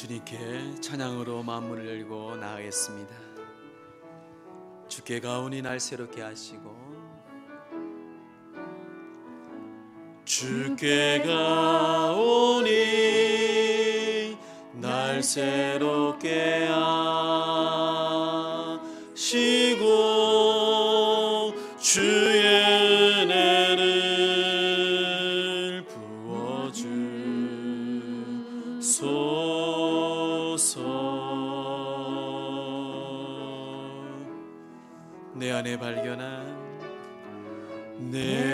주님께 찬양으로 만문을 열고 나아가겠습니다. 주께 가오니 날 새롭게 하시고, 주께 가오니 날 새롭게 하시고 주의 은혜를 부어주소서. 내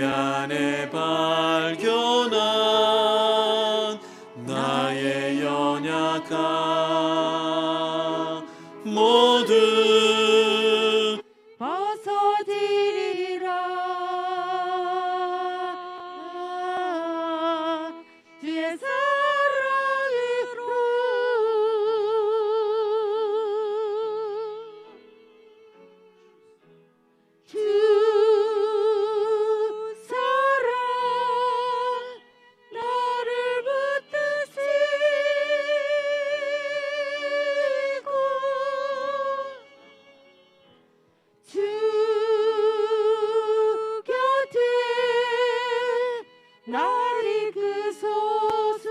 안에 발견한 나의 연약함 모두 벗어지리라. 주의 사랑으로 주 사랑 나를 붙드시고 주 곁에 나를 이끄소서.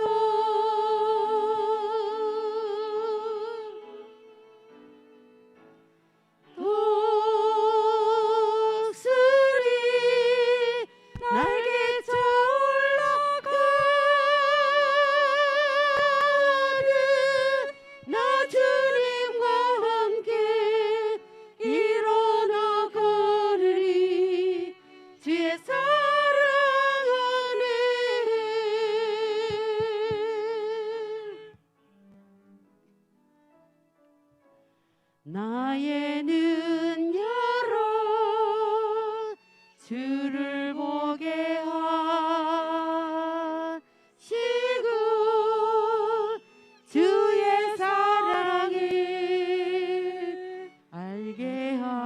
독수리 날개쳐 올라가는 나 주님과 함께 일어나 걸으리. 주의 사랑 안에 나의 눈 열어 주를 보게 하시고 주의 사랑을 알게 하소서.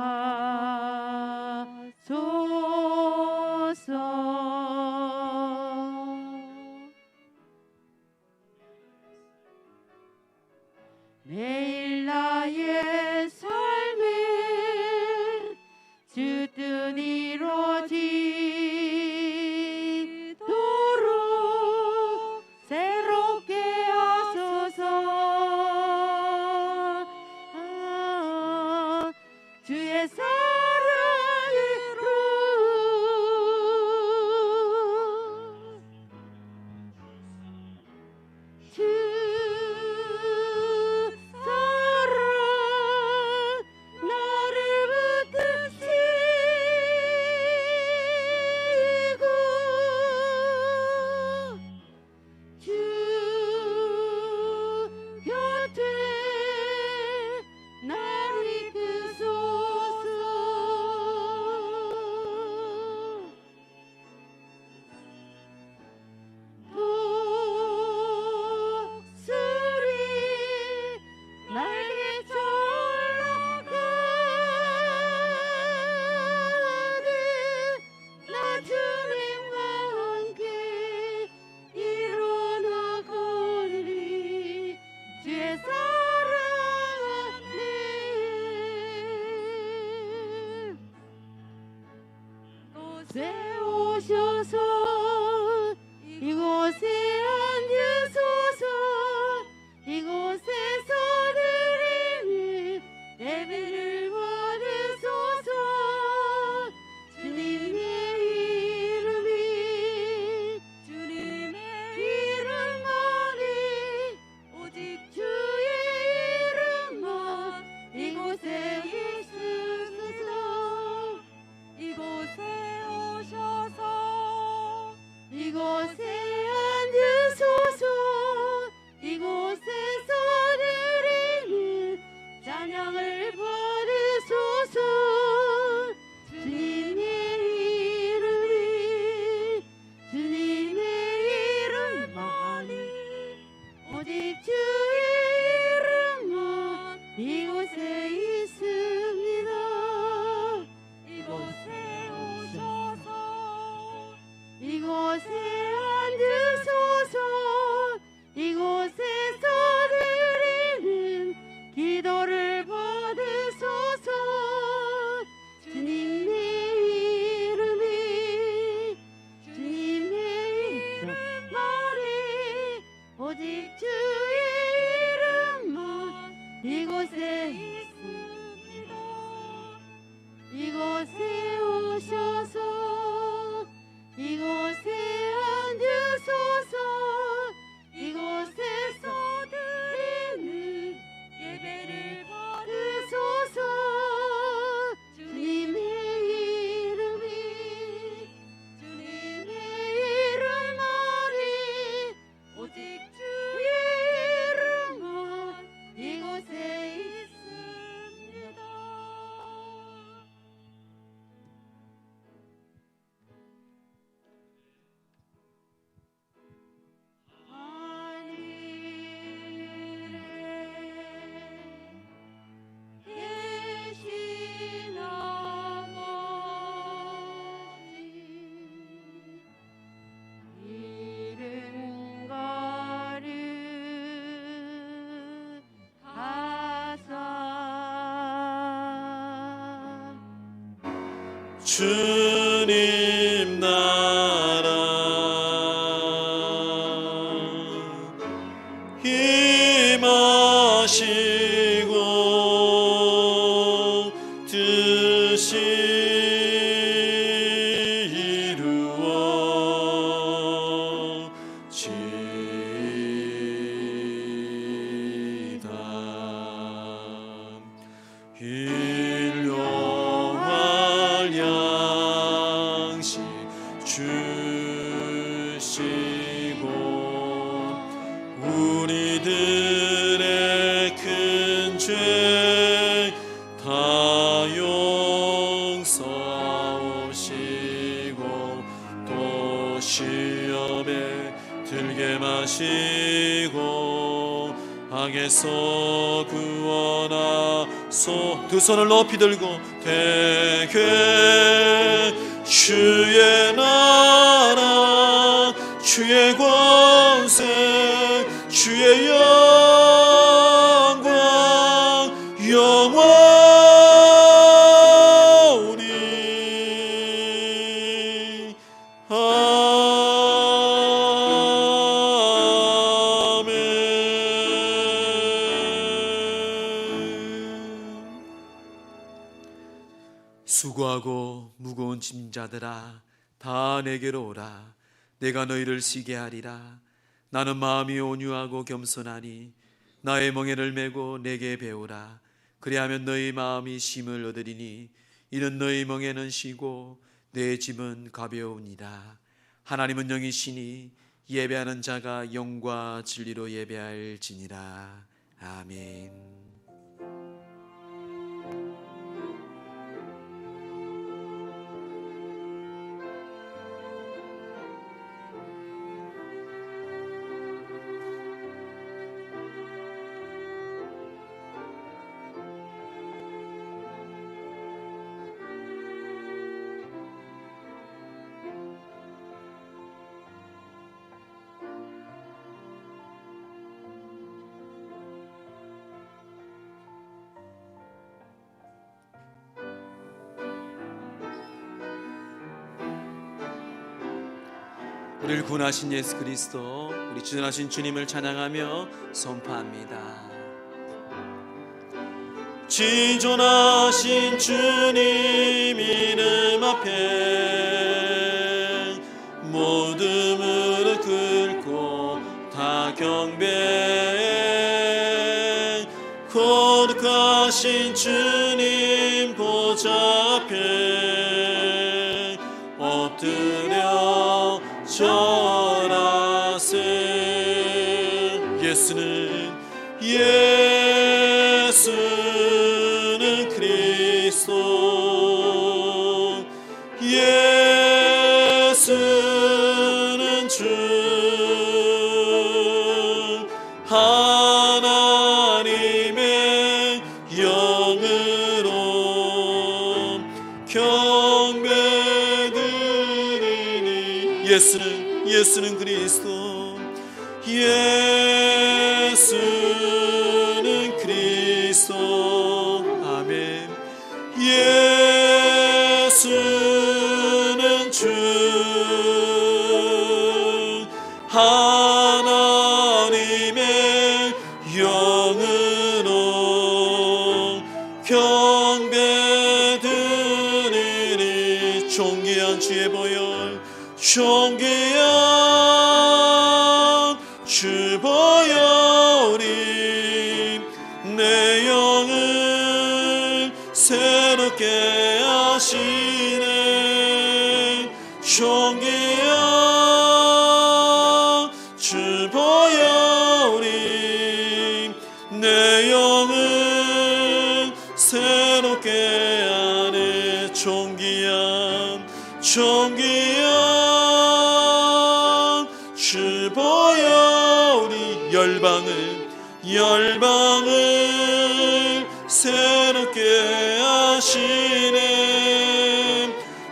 매일 나의 삶에 주 뜻 이루어지도록 새롭게 하소서. 주의 사랑으로 주 사랑 나를 붙드시고 주 곁에 나를 이끄소서. 독수리 날개쳐 올라가는 나 주님과 함께 일어나 걸으리. 주의 사랑 안에 이곳에 오셔서 이곳에 앉으소서. 이곳에서 드리는 예배를 받으소서. 주님의 이름만이 오직 주의 이름만 이곳에 있으소서. 이곳에 오셔서 이곳에 앉으소서. 이곳에서 드리는 찬양을 받으소서. 주님의 주님의 이름만이 오직 주의 이름만 이곳에 있습니다. 이곳에 오셔서 이곳에 앉으소서. 이곳에서 드리는 있습니다. 이곳에 오셔서 이곳에 앉으소서. 이곳에서 드리는 예배를 받으소서. 주님의 이름이 주님의 이름만이 오직 주의 이름만 이곳에 있습니다. 하늘에 계신 아버지 이름 거룩하사 주님 나라 임하시고 뜻이 이루어지이다. 일용할 양식 주시고 우리들의 큰 죄 다 용서하시고 또 시험에 들게 마시고 악에서 구원하소. 두 손을 높이 들고 대개 주의 나라 주의 권세 주의 영광 영원히 수고하고 무거운 짐 자들아 다 내게로 오라. 내가 너희를 쉬게 하리라. 나는 마음이 온유하고 겸손하니 나의 멍에를 메고 내게 배우라. 그리하면 너희 마음이 쉼을 얻으리니 이는 너희 멍에는 쉬고 내 짐은 가벼우니라. 하나님은 영이시니 예배하는 자가 영과 진리로 예배할지니라. 아멘. 우리를 구원하신 예수 그리스도, 우리 지존하신 주님을 찬양하며 선포합니다. 지존하신 주님 이름 앞에 모든 무릎 꿇고 다 경배해. 거룩하신 주님 보좌 앞에 엎드려 절하세. 예수는 그리스도, 예수는 주, 하나님의 영으로 경배드리니. 예수는 그리스도, 예수는 그리스도. 아멘. 예수는 주, 하나님의 영으로 경배 드리리. 존귀한 주의 보혈, 존귀한 주 보혈이 내 영을 새롭게 하시네. 존귀한 주 보혈이 내 영을 새롭게 하네. 존귀한 주 보혈이 열방을 새롭게 하시네.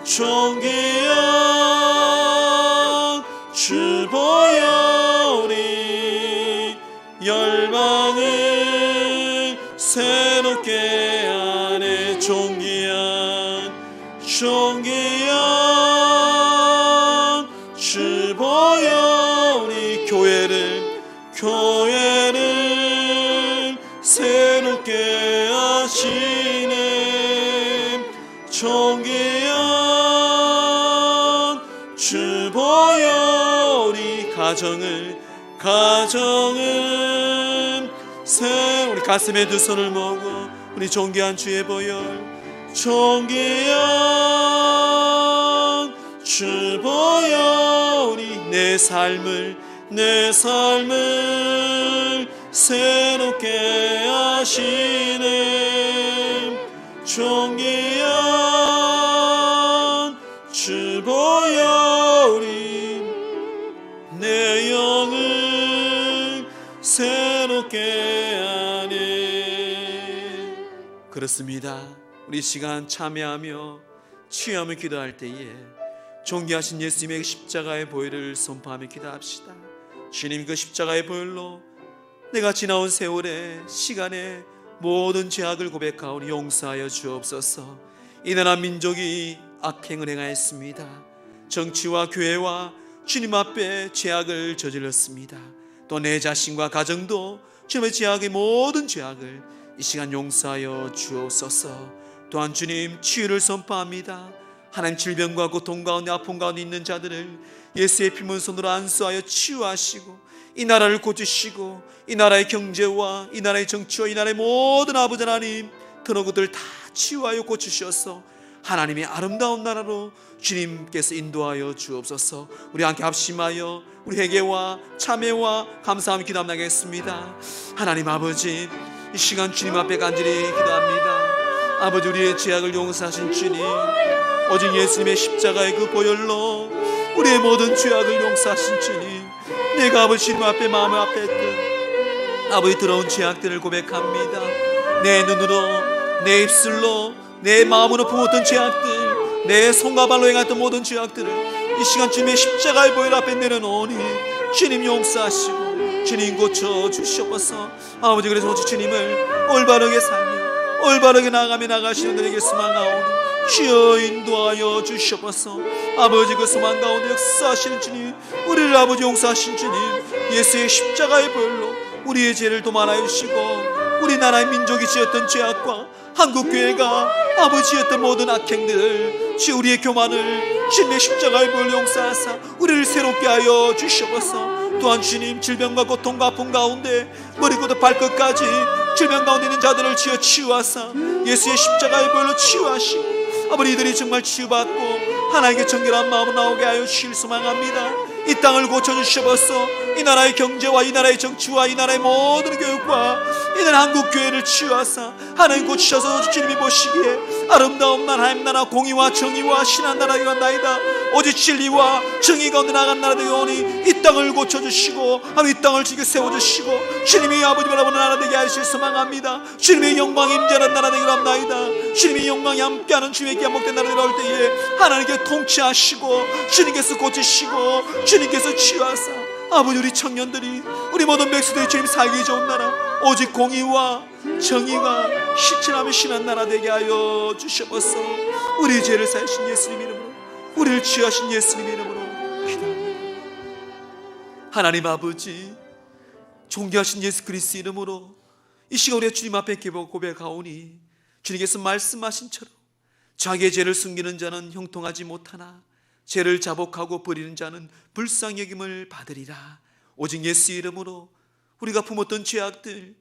존귀한 주 보혈이 열방을 새롭게 하네. 존귀한 주 보혈이 교회를 새롭게 하시네. 존귀한 주 보혈이 가정을 우리 가슴에 두 손을 모으고 우리 존귀한 주의 보혈, 존귀한 주 보혈이 내 삶을 새롭게 하시네. 존귀한 주 보혈이 내 영을 새롭게 하네. 그렇습니다. 우리 시간 참여하며 취하며 기도할 때에 존귀하신 예수님의 십자가의 보혈을 선포하며 기도합시다. 주님, 그 십자가의 보혈로 내가 지나온 세월의 시간에 모든 죄악을 고백하오니 용서하여 주옵소서. 이 나라 민족이 악행을 행하였습니다. 정치와 교회와 주님 앞에 죄악을 저질렀습니다. 또 내 자신과 가정도 주님의 죄악의 모든 죄악을 이 시간 용서하여 주옵소서. 또한 주님, 치유를 선포합니다. 하나님, 질병과 고통 가운데 아픔 가운데 있는 자들을 예수의 피문 손으로 안수하여 치유하시고 이 나라를 고치시고 이 나라의 경제와 이 나라의 정치와 이 나라의 모든 아버지 하나님 그런 것들을 다 치유하여 고치셔서 하나님의 아름다운 나라로 주님께서 인도하여 주옵소서. 우리 함께 합심하여 우리 회개와 참회와 감사함 기도하겠습니다. 하나님 아버지, 이 시간 주님 앞에 간절히 기도합니다. 아버지, 우리의 죄악을 용서하신 주님, 오직 예수님의 십자가의 그 보혈로 우리의 모든 죄악을 용서하신 주님, 내가 아버지 주님 앞에 마음 앞에 했던 아버지 더러운 죄악들을 고백합니다. 내 눈으로, 내 입술로, 내 마음으로 품었던 죄악들, 내 손과 발로 행했던 모든 죄악들을 이 시간 주님의 십자가의 보혈 앞에 내려놓으니 주님 용서하시고 주님 고쳐주시옵소서. 아버지, 그래서 오직 주님을 올바르게 살며 올바르게 나가며 나가시는 들에게 소망하오니 주여 인도하여 주시옵소서. 아버지, 그 소망 가운데 역사하시는 주님, 우리를 아버지 용서하신 주님, 예수의 십자가의 보혈로 우리의 죄를 도말하여 주시고 우리나라의 민족이 지었던 죄악과 한국교회가 아버지 지었던 모든 악행들을 주 우리의 교만을 주님의 십자가의 보혈 용서하사 우리를 새롭게 하여 주시옵소서. 또한 주님, 질병과 고통과 아픔 가운데 머리부터 발끝까지 질병 가운데 있는 자들을 지어 치유하사 예수의 십자가의 보혈로 치유하시고 아버지, 이들이 정말 치유받고 하나님께 정결한 마음으로 나오게 하여 주실 소망합니다. 이 땅을 고쳐주시옵소서. 이 나라의 경제와 이 나라의 정치와 이 나라의 모든 교육과 이 나라 한국교회를 치유하사 하나님 고치셔서 주님이 보시기에 아름다운 나라, 하나님 나라, 공의와 정의와 신한 나라가 왔나이다. 오직 진리와 정의 가운데 나간 나라 되게 오니 이 땅을 고쳐주시고 이 땅을 지켜 세워주시고 주님이 아버지 바라보는 나라 되게 하실 소망합니다. 주님의 영광이 임재하는 나라 되기를 합나이다. 주님의 영광이 함께하는 주님의 한복된 나라 되게 올 때에 하나님께 통치하시고 주님께서 고치시고 주님께서 치유하사 아버지, 우리 청년들이 우리 모든 백성들이 주님 살기 좋은 나라, 오직 공의와 정의가 실천하며 신한 나라 되게 하여 주시옵소서. 우리 죄를 사하신 예수님 이름으로, 우리를 치유하신 예수님 이름으로 기도합니다. 하나님 아버지, 존귀하신 예수 그리스도 이름으로 이 시간 우리가 주님 앞에 고백하오니 주님께서 말씀하신처럼 자기의 죄를 숨기는 자는 형통하지 못하나 죄를 자복하고 버리는 자는 불쌍히 여김을 받으리라. 오직 예수 이름으로 우리가 품었던 죄악들,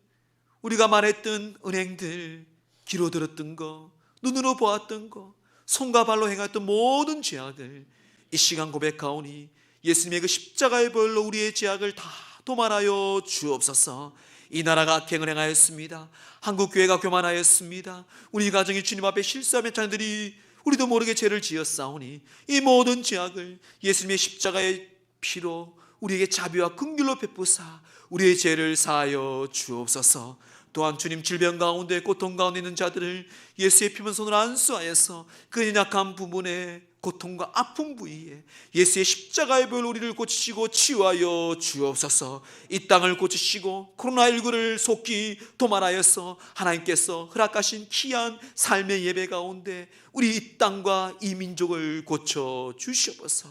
우리가 말했던 은행들, 귀로 들었던 거, 눈으로 보았던 거, 손과 발로 행했던 모든 죄악을 이 시간 고백하오니 예수님의 그 십자가의 보혈로 우리의 죄악을 다 도말하여 주옵소서. 이 나라가 악행을 행하였습니다. 한국교회가 교만하였습니다. 우리 가정이 주님 앞에 실수하며 자녀들이 우리도 모르게 죄를 지었사오니 이 모든 죄악을 예수님의 십자가의 피로 우리에게 자비와 긍휼로 베푸사 우리의 죄를 사하여 주옵소서. 또한 주님 질병 가운데 고통 가운데 있는 자들을 예수의 피면 손으로 안수하여서 그 연약한 부분에 고통과 아픈 부위에 예수의 십자가의 보혈로 우리를 고치시고 치유하여 주옵소서. 이 땅을 고치시고 코로나19를 속히 도말하여서 하나님께서 허락하신 귀한 삶의 예배 가운데 우리 이 땅과 이 민족을 고쳐 주시옵소서.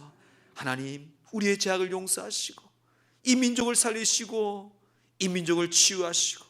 하나님, 우리의 죄악을 용서하시고 이 민족을 살리시고 이 민족을 치유하시고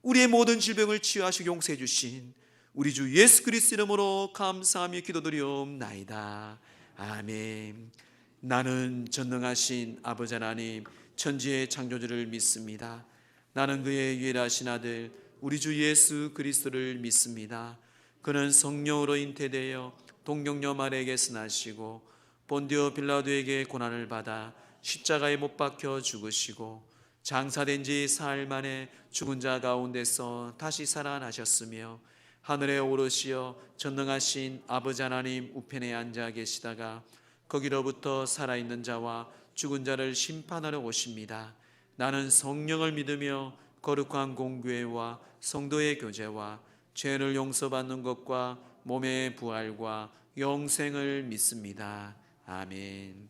우리의 모든 질병을 치유하시고 용서해 주신 우리 주 예수 그리스도 이름으로 감사하며 기도드리옵나이다. 아멘. 나는 전능하신 아버지 하나님 천지의 창조주를 믿습니다. 나는 그의 유일하신 아들 우리 주 예수 그리스도를 믿습니다. 그는 성령으로 잉태되어 동정녀 마리아에게서 나시고 본디오 빌라도에게 고난을 받아 십자가에 못 박혀 죽으시고 장사된 지 사흘 만에 죽은 자 가운데서 다시 살아나셨으며 하늘에 오르시어 전능하신 아버지 하나님 우편에 앉아 계시다가 거기로부터 살아있는 자와 죽은 자를 심판하러 오십니다. 나는 성령을 믿으며 거룩한 공교회와 성도의 교제와 죄를 용서받는 것과 몸의 부활과 영생을 믿습니다. 아멘.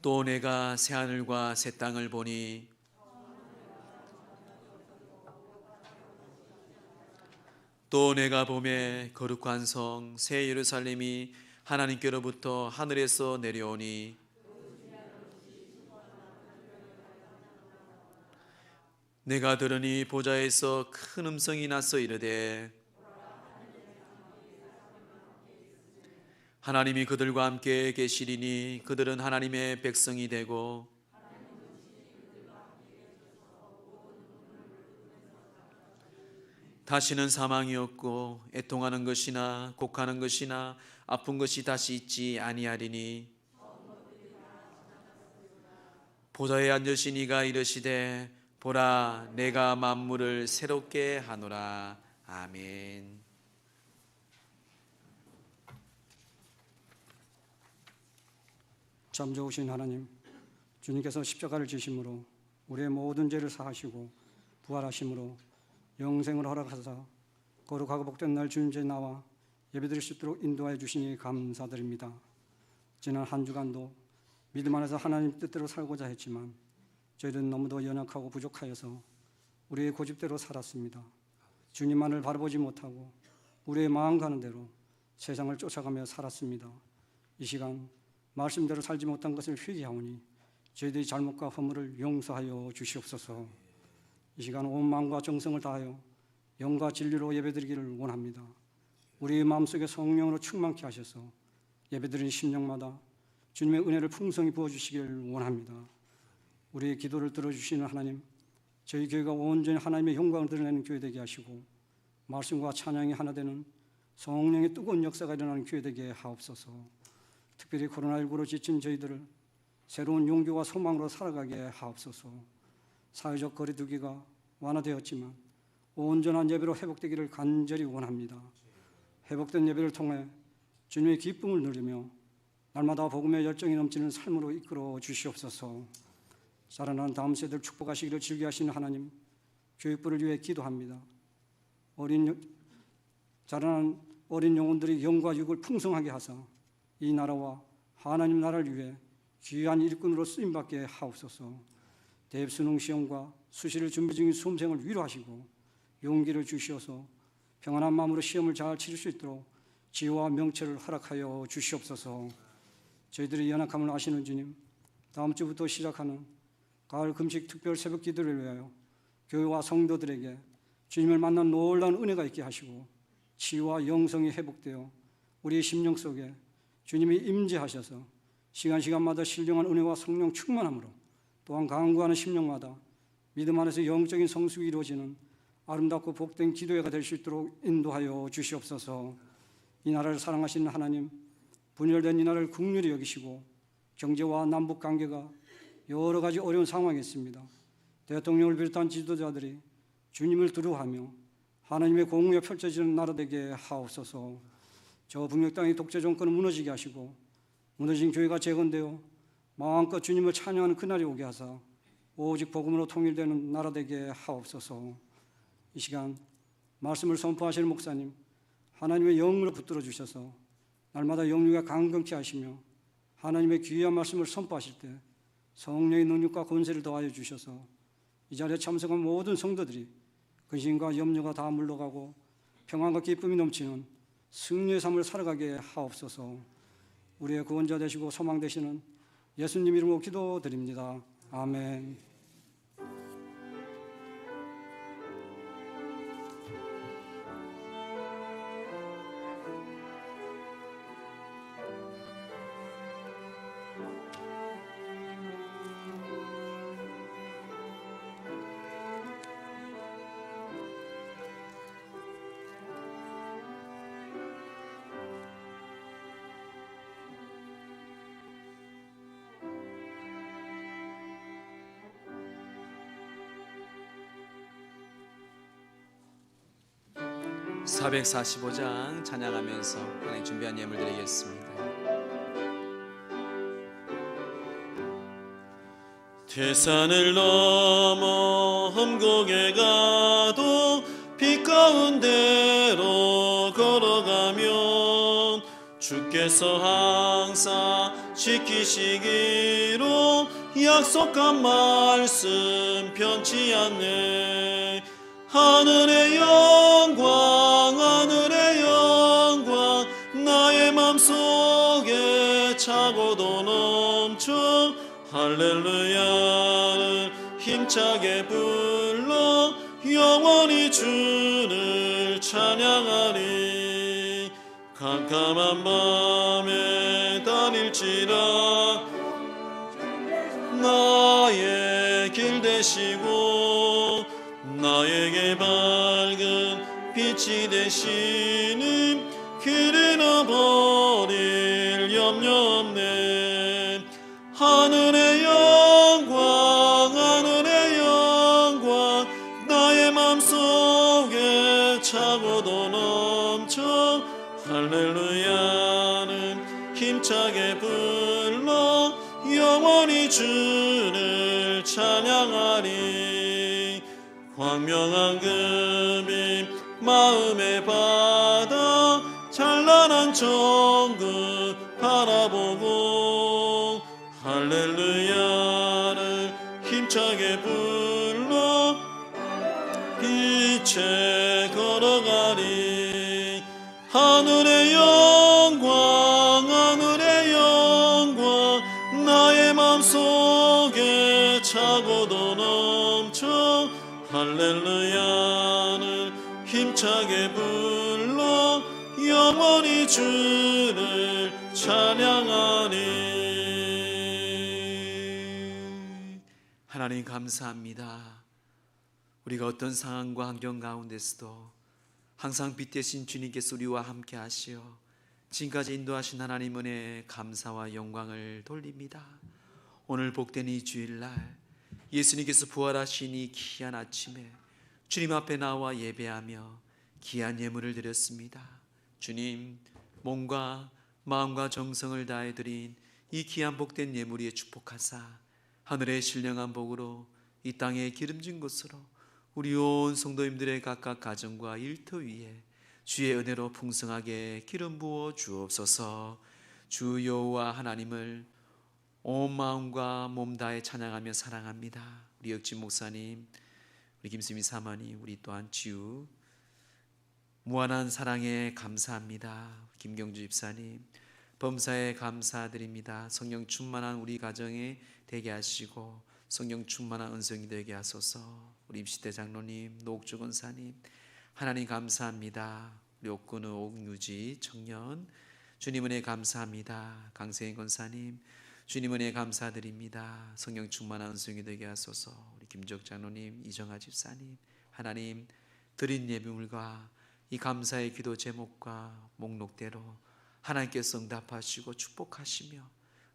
또 내가 새하늘과 새 땅을 보니 또 내가 보매 거룩한 성 새 예루살렘이 하나님께로부터 하늘에서 내려오니 내가 들으니 보좌에서 큰 음성이 나서 이르되 하나님이 그들과 함께 계시리니 그들은 하나님의 백성이 되고 다시는 사망이 없고 애통하는 것이나 곡하는 것이나 아픈 것이 다시 있지 아니하리니 보좌에 앉으신 이가 이르시되 보라 내가 만물을 새롭게 하노라. 아멘. 참 좋으신 하나님, 주님께서 십자가를 지심으로 우리의 모든 죄를 사하시고 부활하심으로 영생을 허락하사 거룩하고 복된 날 주님께 나와 예배드릴 수 있도록 인도하여 주시니 감사드립니다. 지난 한 주간도 믿음 안에서 하나님 뜻대로 살고자 했지만 저희들은 너무도 연약하고 부족하여서 우리의 고집대로 살았습니다. 주님만을 바라보지 못하고 우리의 마음 가는 대로 세상을 쫓아가며 살았습니다. 이 시간 말씀대로 살지 못한 것을 회개하오니 저희들의 잘못과 허물을 용서하여 주시옵소서. 이 시간 온 마음과 정성을 다하여 영과 진리로 예배드리기를 원합니다. 우리의 마음속에 성령으로 충만케 하셔서 예배드리는 심령마다 주님의 은혜를 풍성히 부어주시기를 원합니다. 우리의 기도를 들어주시는 하나님, 저희 교회가 온전히 하나님의 영광을 드러내는 교회 되게 하시고 말씀과 찬양이 하나 되는 성령의 뜨거운 역사가 일어나는 교회 되게 하옵소서. 특별히 코로나19로 지친 저희들을 새로운 용기와 소망으로 살아가게 하옵소서. 사회적 거리두기가 완화되었지만 온전한 예배로 회복되기를 간절히 원합니다. 회복된 예배를 통해 주님의 기쁨을 누리며 날마다 복음의 열정이 넘치는 삶으로 이끌어 주시옵소서. 자라나는 다음 세대를 축복하시기를 즐겨하시는 하나님, 교육부를 위해 기도합니다. 자라나는 어린 영혼들이 영과 육을 풍성하게 하사 이 나라와 하나님 나라를 위해 귀한 일꾼으로 쓰임받게 하옵소서. 대입 수능 시험과 수시를 준비 중인 수험생을 위로하시고 용기를 주시어서 평안한 마음으로 시험을 잘 치를 수 있도록 지혜와 명철을 허락하여 주시옵소서. 저희들의 연약함을 아시는 주님, 다음 주부터 시작하는 가을 금식 특별 새벽 기도를 위하여 교회와 성도들에게 주님을 만난 놀라운 은혜가 있게 하시고 치유와 영성이 회복되어 우리의 심령 속에 주님이 임재하셔서 시간마다 신령한 은혜와 성령 충만함으로 또한 간구하는 심령마다 믿음 안에서 영적인 성숙이 이루어지는 아름답고 복된 기도회가 될 수 있도록 인도하여 주시옵소서. 이 나라를 사랑하시는 하나님, 분열된 이 나라를 긍휼히 여기시고 경제와 남북 관계가 여러 가지 어려운 상황에 있습니다. 대통령을 비롯한 지도자들이 주님을 두려워하며 하나님의 공의가 펼쳐지는 나라 되게 하옵소서. 저 북녘 땅의 독재 정권을 무너지게 하시고 무너진 교회가 재건되어 마음껏 주님을 찬양하는 그날이 오게 하사 오직 복음으로 통일되는 나라 되게 하옵소서. 이 시간 말씀을 선포하시는 목사님, 하나님의 영으로 붙들어 주셔서 날마다 영육에 강건케 하시며 하나님의 귀한 말씀을 선포하실 때 성령의 능력과 권세를 더하여 주셔서 이 자리에 참석한 모든 성도들이 근심과 염려가 다 물러가고 평안과 기쁨이 넘치는 승리의 삶을 살아가게 하옵소서. 우리의 구원자 되시고 소망 되시는 예수님 이름으로 기도드립니다. 아멘. (445장) 찬양하면서 하나님 준비한 예물 드리겠습니다. 태산을 넘어 험곡에 가도 빛 가운데로 걸어가면 주께서 항상 지키시기로 약속한 말씀 변치 않네. 하늘의 영광 하늘의 영광 나의 맘속에 차고도 넘쳐 할렐루야를 힘차게 불러 영원히 주를 찬양하리. 캄캄한 밤에 다닐지라 나의 길 되시고 나에게 밝은 빛이 되시는 길을 잃어버릴 염려 없네. 하늘의 영광 하늘의 영광 나의 맘속에 차고도 넘쳐 할렐루야는 힘차게 불러 영원히 주를 찬양하리. 광명한 금이 마음에 받아 찬란한 천국 바라보고 할렐루야를 힘차게 불러 빛에 걸어가리. 하늘의 영광 하늘의 영광 나의 맘속에 차고도 넘쳐 할렐루야를 힘차게 불러 영원히 주를 찬양하리. 하나님 감사합니다. 우리가 어떤 상황과 환경 가운데서도 항상 빛 대신 주님께서 우리와 함께 하시어 지금까지 인도하신 하나님 은혜에 감사와 영광을 돌립니다. 오늘 복된 이 주일날 예수님께서 부활하신 이 귀한 아침에 주님 앞에 나와 예배하며 귀한 예물을 드렸습니다. 주님, 몸과 마음과 정성을 다해 드린 이 귀한 복된 예물에 축복하사 하늘의 신령한 복으로 이 땅의 기름진 곳으로 우리 온 성도님들의 각각 가정과 일터 위에 주의 은혜로 풍성하게 기름 부어 주옵소서. 주 여호와 하나님을 온 마음과 몸 다해 찬양하며 사랑합니다. 우리 역진 목사님, 우리 김수미 사모님, 우리 또한 지우 무한한 사랑에 감사합니다. 김경주 집사님, 범사에 감사드립니다. 성령 충만한 우리 가정에 되게 하시고 성령 충만한 은성이 되게 하소서. 우리 임시대 장로님, 노옥주 권사님, 하나님 감사합니다. 우리 옥근우, 옥유지 청년 주님 은혜 감사합니다. 강세인 권사님 주님 은혜 감사드립니다. 성령 충만한 은총이 되게 하소서. 우리 김적 장로님, 이정아 집사님, 하나님 드린 예물과 이 감사의 기도 제목과 목록대로 하나님께서 응답하시고 축복하시며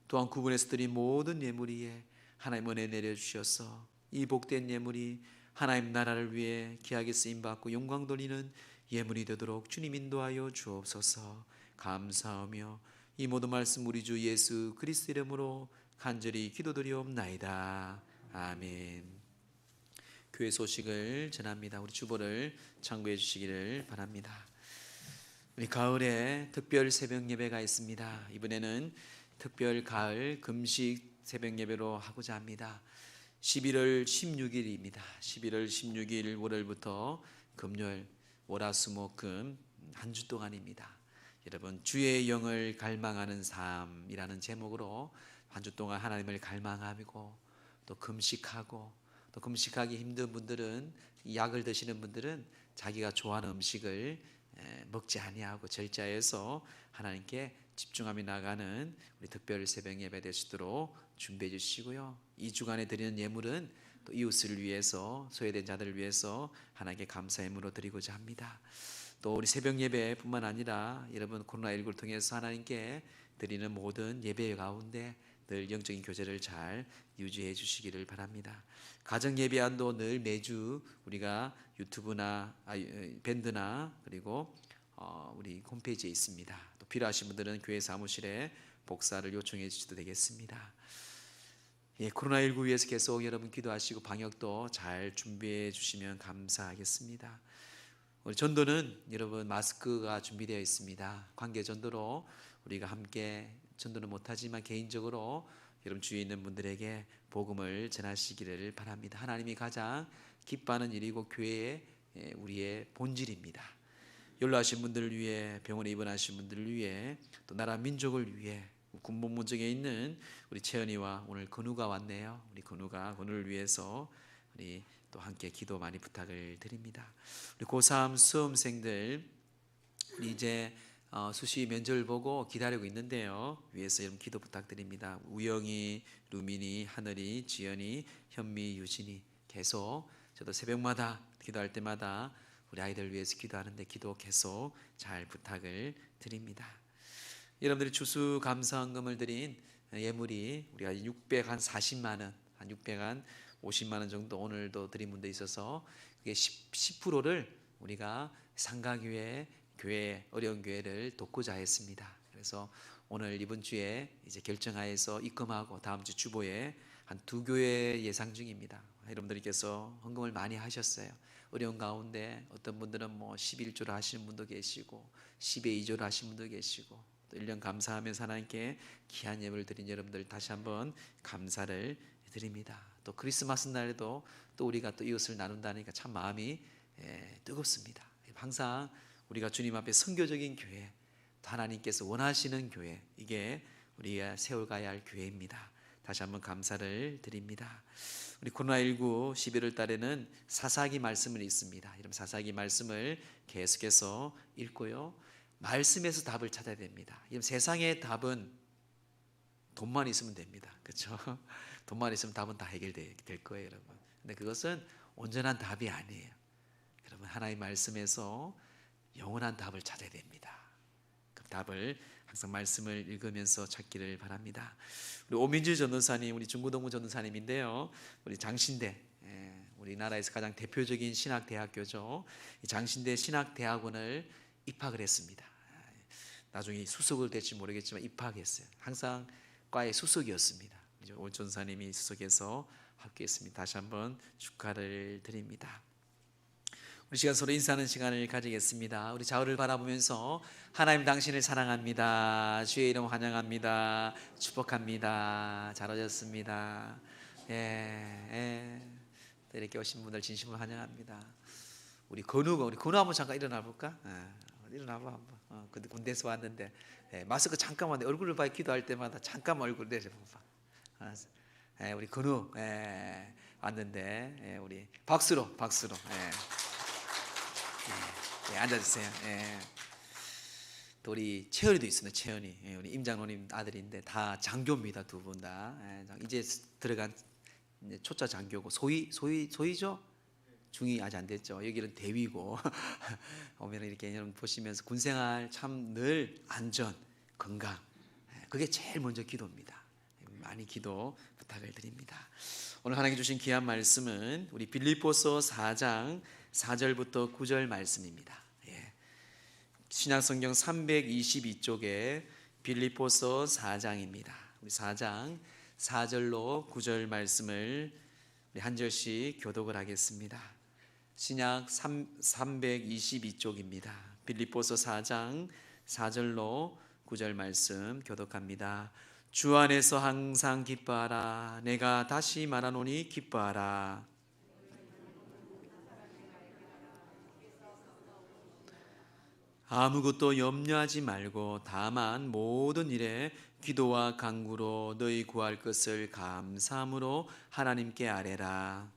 또한 구분해서 드린 모든 예물 위에 하나님 은혜 내려주셔서 이 복된 예물이 하나님 나라를 위해 귀하게 쓰임받고 영광 돌리는 예물이 되도록 주님 인도하여 주옵소서. 감사하며 이 모든 말씀 우리 주 예수 그리스도 이름으로 간절히 기도드리옵나이다. 아멘. 교회 소식을 전합니다. 우리 주보를 참고해 주시기를 바랍니다. 우리 가을에 특별 새벽 예배가 있습니다. 이번에는 특별 가을 금식 새벽 예배로 하고자 합니다. 11월 16일입니다. 11월 16일 월요일부터 금요일 월화수목금 한 주 동안입니다. 여러분 주의 영을 갈망하는 삶이라는 제목으로 한 주 동안 하나님을 갈망하고 또 금식하고 또 금식하기 힘든 분들은 약을 드시는 분들은 자기가 좋아하는 음식을 먹지 아니하고 절제해서 하나님께 집중하며 나가는 우리 특별 새벽 예배 되시도록 준비해 주시고요. 이 주간에 드리는 예물은 또 이웃을 위해서 소외된 자들을 위해서 하나님께 감사 예물로 드리고자 합니다. 또 우리 새벽 예배뿐만 아니라 여러분 코로나19를 통해서 하나님께 드리는 모든 예배 가운데 늘 영적인 교제를 잘 유지해 주시기를 바랍니다. 가정 예배안도 늘 매주 우리가 유튜브나 밴드나 그리고 우리 홈페이지에 있습니다. 또 필요하신 분들은 교회 사무실에 복사를 요청해 주셔도 되겠습니다. 코로나19 위해서 계속 여러분 기도하시고 방역도 잘 준비해 주시면 감사하겠습니다. 우리 전도는 여러분 마스크가 준비되어 있습니다. 관계 전도로 우리가 함께 전도는 못하지만 개인적으로 여러분 주위에 있는 분들에게 복음을 전하시기를 바랍니다. 하나님이 가장 기뻐하는 일이고 교회의 우리의 본질입니다. 연로하신 분들을 위해, 병원에 입원하신 분들을 위해, 또 나라 민족을 위해 군복무정에 있는 우리 채연이와 오늘 건우가 왔네요. 우리 건우를 위해서 우리 또 함께 기도 많이 부탁을 드립니다. 우리 고3 수험생들 우리 이제 수시 면접을 보고 기다리고 있는데요. 위에서 여러분 기도 부탁드립니다. 우영이, 루민이, 하늘이, 지연이, 현미, 유진이 계속 저도 새벽마다 기도할 때마다 우리 아이들 위해서 기도하는데 기도 계속 잘 부탁을 드립니다. 여러분들이 추수 감사헌금을 드린 예물이 우리가 640만 원, 한 650만 원 정도 오늘도 드린 분도 있어서 그게 10%를 우리가 상가교회 교회 어려운 교회를 돕고자 했습니다. 그래서 오늘 이번 주에 이제 결정하여서 입금하고 다음 주 주보에 한 2교회 예상 중입니다. 여러분들께서 헌금을 많이 하셨어요. 어려운 가운데 어떤 분들은 뭐 11조를 하시는 분도 계시고 10의 2조를 하시는 분도 계시고 또 1년 감사하면서 하나님께 귀한 예물을 드린 여러분들 다시 한번 감사를 드립니다. 또 크리스마스 날에도 또 우리가 또 이웃을 나눈다니까 참 마음이 뜨겁습니다. 항상 우리가 주님 앞에 선교적인 교회, 하나님께서 원하시는 교회, 이게 우리가 세워가야 할 교회입니다. 다시 한번 감사를 드립니다. 우리 코로나19 11월 달에는 사사기 말씀을 읽습니다. 이런 사사기 말씀을 계속해서 읽고요. 말씀에서 답을 찾아야 됩니다. 이런 세상의 답은 돈만 있으면 됩니다. 그렇죠? 돈만 있으면 답은 다 해결될 거예요, 여러분. 근데 그것은 온전한 답이 아니에요. 여러분 하나님의 말씀에서 영원한 답을 찾아야 됩니다. 그 답을 항상 말씀을 읽으면서 찾기를 바랍니다. 우리 오민주 전도사님, 우리 중구동부 전도사님인데요. 우리 장신대, 우리나라에서 가장 대표적인 신학대학교죠. 이 장신대 신학대학원을 입학을 했습니다. 나중에 수석을 될지 모르겠지만 입학했어요. 항상 과의 수석이었습니다. 오 전사님이 수석해서 합격했습니다. 다시 한번 축하를 드립니다. 우리 시간 서로 인사하는 시간을 가지겠습니다. 우리 좌우를 바라보면서 하나님 당신을 사랑합니다. 주의 이름 환영합니다. 축복합니다. 잘 오셨습니다. 이렇게 오신 분들 진심으로 환영합니다. 우리 건우 한번 잠깐 일어나 볼까? 일어나봐 한번. 근데 군대에서 왔는데 마스크 잠깐만 얼굴을 봐 기도할 때마다 잠깐 얼굴 내려봐. 우리 건우 왔는데 우리 박수로. 예, 앉아주세요. 예. 또 우리 채연이도 있습니다. 채연이, 예, 우리 임장로님 아들인데 다 장교입니다. 두 분 다. 예, 이제 들어간 이제 초짜 장교고 소위죠? 중이 아직 안 됐죠. 여기는 대위고 오면 이렇게 여러분 보시면서 군생활 참 늘 안전, 건강, 예, 그게 제일 먼저 기도입니다. 많이 기도 부탁을 드립니다. 오늘 하나님 주신 귀한 말씀은 우리 빌립보서 4장 4절부터 9절 말씀입니다. 예. 신약성경 322쪽에 빌립보서 4장입니다. 우리 4장 4절로 9절 말씀을 우리 한 절씩 교독을 하겠습니다. 신약 322쪽입니다. 빌립보서 4장 4절로 9절 말씀 교독합니다. 주 안에서 항상 기뻐하라. 내가 다시 말하노니 기뻐하라. 아무것도 염려하지 말고 다만 모든 일에 기도와 간구로 너희 구할 것을 감사함으로 하나님께 아뢰라.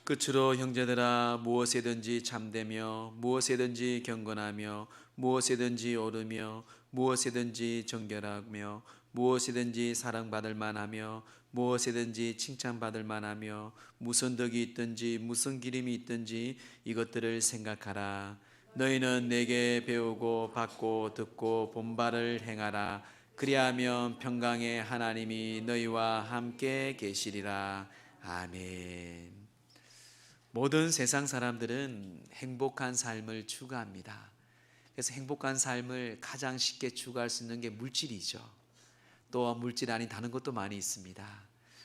끝으로 형제들아, 무엇에든지 참되며 무엇에든지 경건하며 무엇에든지 오르며 무엇에든지 정결하며 무엇이든지 사랑받을 만하며 무엇이든지 칭찬받을 만하며 무슨 덕이 있든지 무슨 기림이 있든지 이것들을 생각하라. 너희는 내게 배우고 받고 듣고 본 바를 행하라. 그리하면 평강의 하나님이 너희와 함께 계시리라. 아멘. 모든 세상 사람들은 행복한 삶을 추구합니다. 그래서 행복한 삶을 가장 쉽게 추구할 수 있는 게 물질이죠. 또 물질 아닌 다른 것도 많이 있습니다.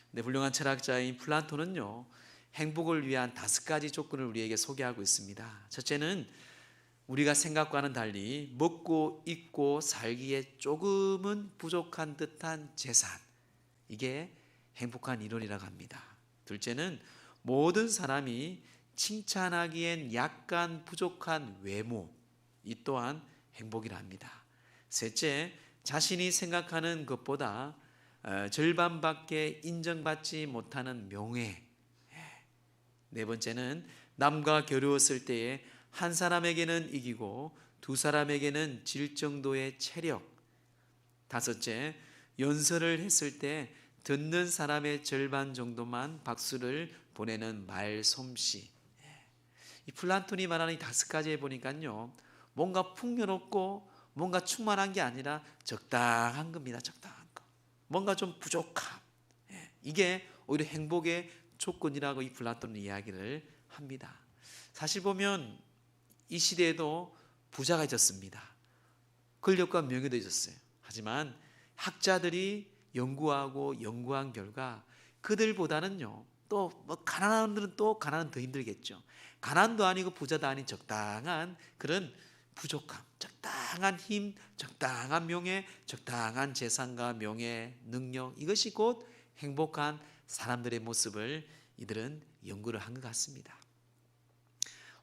근데 훌륭한 철학자인 플라톤은요, 행복을 위한 5가지 조건을 우리에게 소개하고 있습니다. 첫째는 우리가 생각과는 달리 먹고 입고 살기에 조금은 부족한 듯한 재산, 이게 행복한 이론이라고 합니다. 둘째는 모든 사람이 칭찬하기엔 약간 부족한 외모, 이 또한 행복이라 합니다. 셋째, 자신이 생각하는 것보다 절반밖에 인정받지 못하는 명예. 네 번째는 남과 겨루었을 때에 한 사람에게는 이기고 두 사람에게는 질 정도의 체력. 다섯째, 연설을 했을 때 듣는 사람의 절반 정도만 박수를 보내는 말솜씨. 이 플라톤이 말하는 이 5가지에 보니까요, 뭔가 풍요롭고 뭔가 충만한 게 아니라 적당한 겁니다. 적당한 거. 뭔가 좀 부족함. 이게 오히려 행복의 조건이라고 이 플라톤은 이야기를 합니다. 사실 보면 이 시대에도 부자가 있었습니다. 권력과 명예도 있었어요. 하지만 학자들이 연구한 결과 그들보다는요, 또 뭐 가난한 분들은 또 가난은 더 힘들겠죠. 가난도 아니고 부자도 아닌 적당한 그런 부족함, 적당한 힘, 적당한 명예, 적당한 재산과 명예, 능력, 이것이 곧 행복한 사람들의 모습을 이들은 연구를 한 것 같습니다.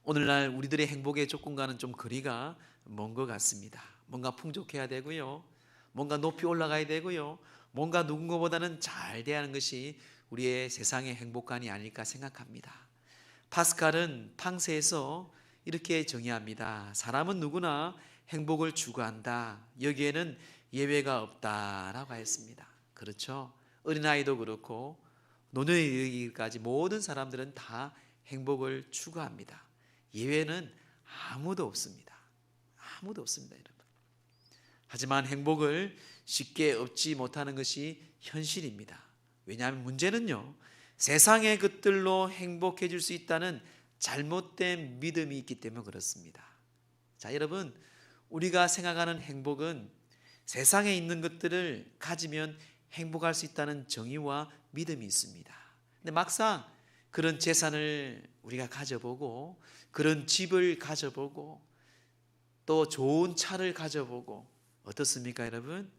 오늘날 우리들의 행복의 조건과는 좀 거리가 먼 것 같습니다. 뭔가 풍족해야 되고요, 뭔가 높이 올라가야 되고요, 뭔가 누군가보다는 잘 대하는 것이 우리의 세상의 행복관이 아닐까 생각합니다. 파스칼은 팡세에서 이렇게 정의합니다. 사람은 누구나 행복을 추구한다. 여기에는 예외가 없다라고 했습니다. 그렇죠? 어린아이도 그렇고 노년에 이르기까지 모든 사람들은 다 행복을 추구합니다. 예외는 아무도 없습니다. 아무도 없습니다, 여러분. 하지만 행복을 쉽게 얻지 못하는 것이 현실입니다. 왜냐하면 문제는요, 세상의 것들로 행복해질 수 있다는 잘못된 믿음이 있기 때문에 그렇습니다. 자, 여러분, 우리가 생각하는 행복은 세상에 있는 것들을 가지면 행복할 수 있다는 정의와 믿음이 있습니다. 근데 막상 그런 재산을 우리가 가져보고 그런 집을 가져보고 또 좋은 차를 가져보고 어떻습니까, 여러분?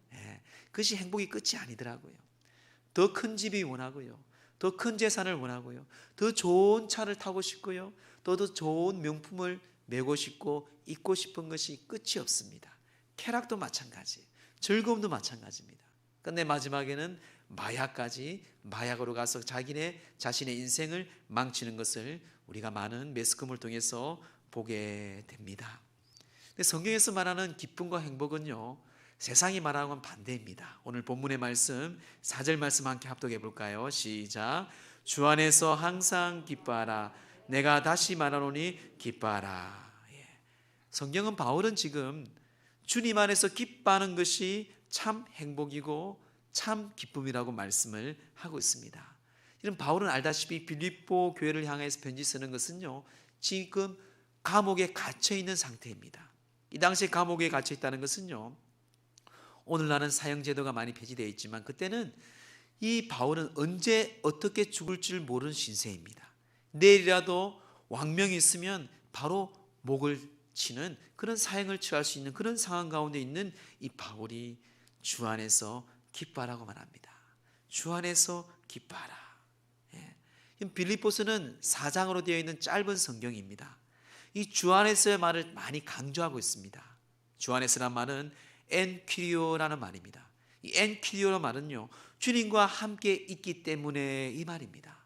그것이 행복이 끝이 아니더라고요. 더 큰 집이 원하고요, 더 큰 재산을 원하고요, 더 좋은 차를 타고 싶고요, 또 더 좋은 명품을 메고 싶고 입고 싶은 것이 끝이 없습니다. 쾌락도 마찬가지예요. 즐거움도 마찬가지입니다. 근데 마지막에는 마약으로 가서 자신의 인생을 망치는 것을 우리가 많은 매스컴을 통해서 보게 됩니다. 근데 성경에서 말하는 기쁨과 행복은요, 세상이 말하는 건 반대입니다. 오늘 본문의 말씀 4절 말씀 함께 합독해 볼까요? 시작. 주 안에서 항상 기뻐하라. 내가 다시 말하노니 기뻐하라. 성경은 바울은 지금 주님 안에서 기뻐하는 것이 참 행복이고 참 기쁨이라고 말씀을 하고 있습니다. 이런 바울은 알다시피 빌립보 교회를 향해서 편지 쓰는 것은요, 지금 감옥에 갇혀 있는 상태입니다. 이 당시에 감옥에 갇혀 있다는 것은요, 오늘날은 사형제도가 많이 폐지되어 있지만 그때는 이 바울은 언제 어떻게 죽을 줄 모르는 신세입니다. 내일이라도 왕명이 있으면 바로 목을 치는 그런 사형을 취할 수 있는 그런 상황 가운데 있는 이 바울이 주 안에서 기뻐하라고 말합니다. 주 안에서 기뻐하라. 빌립보서는 4장으로 되어 있는 짧은 성경입니다. 이 주 안에서의 말을 많이 강조하고 있습니다. 주 안에서란 말은 엔퀴리오라는 말입니다. 이 엔퀴리오라는 말은요, 주님과 함께 있기 때문에 이 말입니다.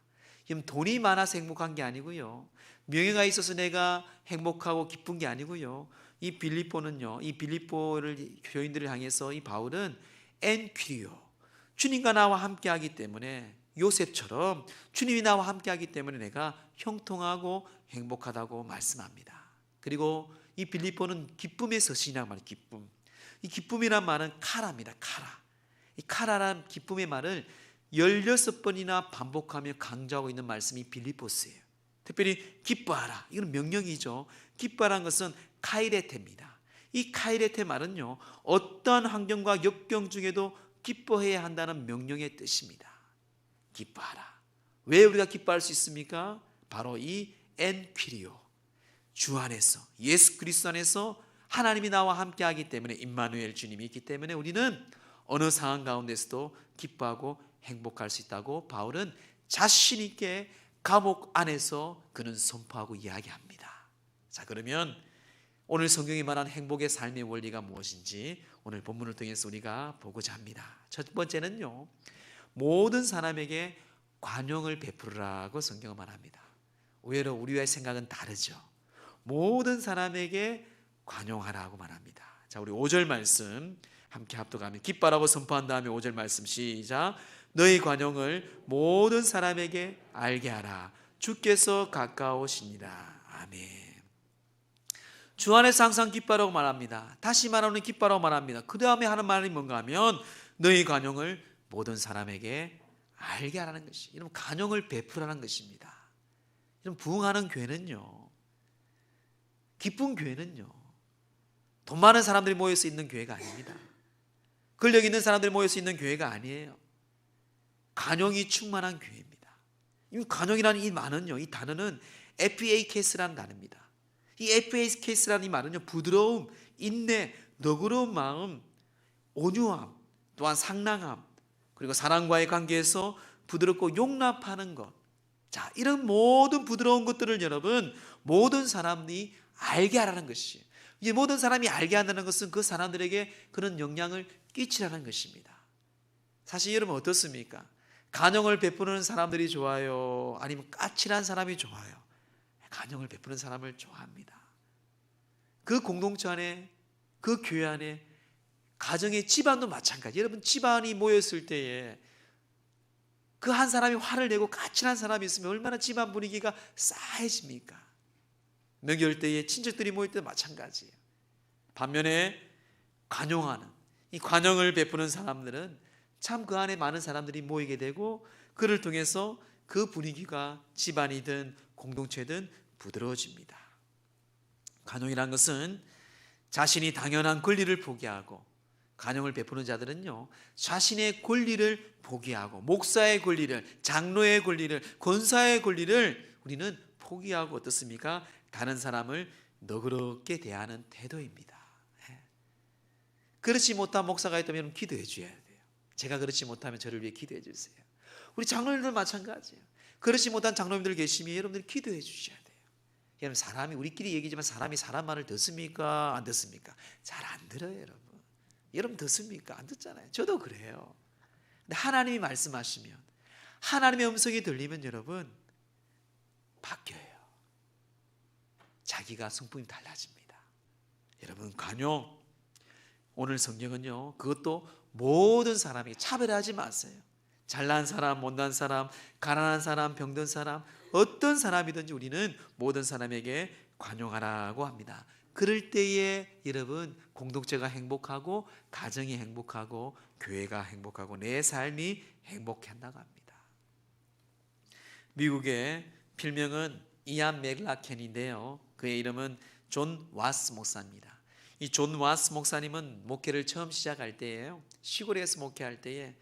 돈이 많아서 행복한 게 아니고요, 명예가 있어서 내가 행복하고 기쁜 게 아니고요, 이 빌립보는요, 이 빌립보를 교인들을 향해서 이 바울은 엔퀴리오, 주님과 나와 함께하기 때문에, 요셉처럼 주님이 나와 함께하기 때문에 내가 형통하고 행복하다고 말씀합니다. 그리고 이 빌립보는 기쁨의 서신이란 말이에요. 기쁨. 이 기쁨이란 말은 카라입니다. 카라. 이 카라란 기쁨의 말을 16번이나 반복하며 강조하고 있는 말씀이 빌립보스예요. 특별히 기뻐하라, 이건 명령이죠. 기뻐하라는 것은 카이레테입니다. 이 카이레테 말은요, 어떠한 환경과 역경 중에도 기뻐해야 한다는 명령의 뜻입니다. 기뻐하라. 왜 우리가 기뻐할 수 있습니까? 바로 이 엔퀴리오, 주 안에서, 예수 그리스도 안에서 하나님이 나와 함께하기 때문에, 임마누엘 주님이 있기 때문에 우리는 어느 상황 가운데서도 기뻐하고 행복할 수 있다고 바울은 자신 있게 감옥 안에서 그는 선포하고 이야기합니다. 자, 그러면 오늘 성경이 말한 행복의 삶의 원리가 무엇인지 오늘 본문을 통해서 우리가 보고자 합니다. 첫 번째는요, 모든 사람에게 관용을 베풀으라고 성경은 말합니다. 의외로 우리의 생각은 다르죠. 모든 사람에게 관용하라고 말합니다. 자, 우리 5절 말씀 함께 합독하면, 기뻐라고 선포한 다음에 5절 말씀 시작. 너희 관용을 모든 사람에게 알게 하라. 주께서 가까우시니라. 아멘. 주 안에서 항상 기뻐라고 말합니다. 다시 말하는 기뻐라고 말합니다. 그 다음에 하는 말이 뭔가 하면, 너희 관용을 모든 사람에게 알게 하라는 것이, 이런 관용을 베풀라는 것입니다. 이런 부흥하는 교회는요, 기쁜 교회는요, 돈 많은 사람들이 모여서 있는 교회가 아닙니다. 권력 있는 사람들이 모여서 있는 교회가 아니에요. 관용이 충만한 교회입니다. 이 관용이라는 이 말은요, 이 단어는 FAKS라는 단어입니다. 이 FAKS라는 이 말은요, 부드러움, 인내, 너그러운 마음, 온유함, 또한 상냥함, 그리고 사랑과의 관계에서 부드럽고 용납하는 것. 자, 이런 모든 부드러운 것들을 여러분, 모든 사람이 알게 하라는 것이에요. 이제 모든 사람이 알게 한다는 것은 그 사람들에게 그런 영향을 끼치라는 것입니다. 사실 여러분 어떻습니까? 관용을 베푸는 사람들이 좋아요? 아니면 까칠한 사람이 좋아요? 관용을 베푸는 사람을 좋아합니다. 그 공동체 안에, 그 교회 안에, 가정의 집안도 마찬가지. 여러분 집안이 모였을 때에 그 한 사람이 화를 내고 까칠한 사람이 있으면 얼마나 집안 분위기가 싸해집니까? 명절 때에 친척들이 모일 때 마찬가지예요. 반면에 관용하는, 이 관용을 베푸는 사람들은 참 그 안에 많은 사람들이 모이게 되고, 그를 통해서 그 분위기가 집안이든 공동체든 부드러워집니다. 관용이란 것은 자신이 당연한 권리를 포기하고, 관용을 베푸는 자들은요, 자신의 권리를 포기하고, 목사의 권리를, 장로의 권리를, 권사의 권리를 우리는 포기하고 어떻습니까? 다른 사람을 너그럽게 대하는 태도입니다. 그렇지 못한 목사가 있다면 기도해 줘야 돼요. 제가 그렇지 못하면 저를 위해 기도해 주세요. 우리 장로님들 마찬가지예요. 그렇지 못한 장로님들 계시면 여러분들이 기도해 주셔야 돼요. 여러분, 사람이, 우리끼리 얘기지만 사람이 사람 말을 듣습니까? 안 듣습니까? 잘 안 들어요, 여러분. 여러분 듣습니까? 안 듣잖아요. 저도 그래요. 근데 하나님이 말씀하시면, 하나님의 음성이 들리면 여러분 바뀌어요. 자기가 성품이 달라집니다. 여러분 관용, 오늘 성경은요 그것도 모든 사람에게 차별하지 마세요. 잘난 사람, 못난 사람, 가난한 사람, 병든 사람, 어떤 사람이든지 우리는 모든 사람에게 관용하라고 합니다. 그럴 때에 여러분 공동체가 행복하고, 가정이 행복하고, 교회가 행복하고, 내 삶이 행복한다고 합니다. 미국의 필명은 이안 맥라켄인데요, 그의 이름은 존 와스 목사입니다. 이 존 와스 목사님은 목회를 처음 시작할 때예요. 시골에서 목회할 때에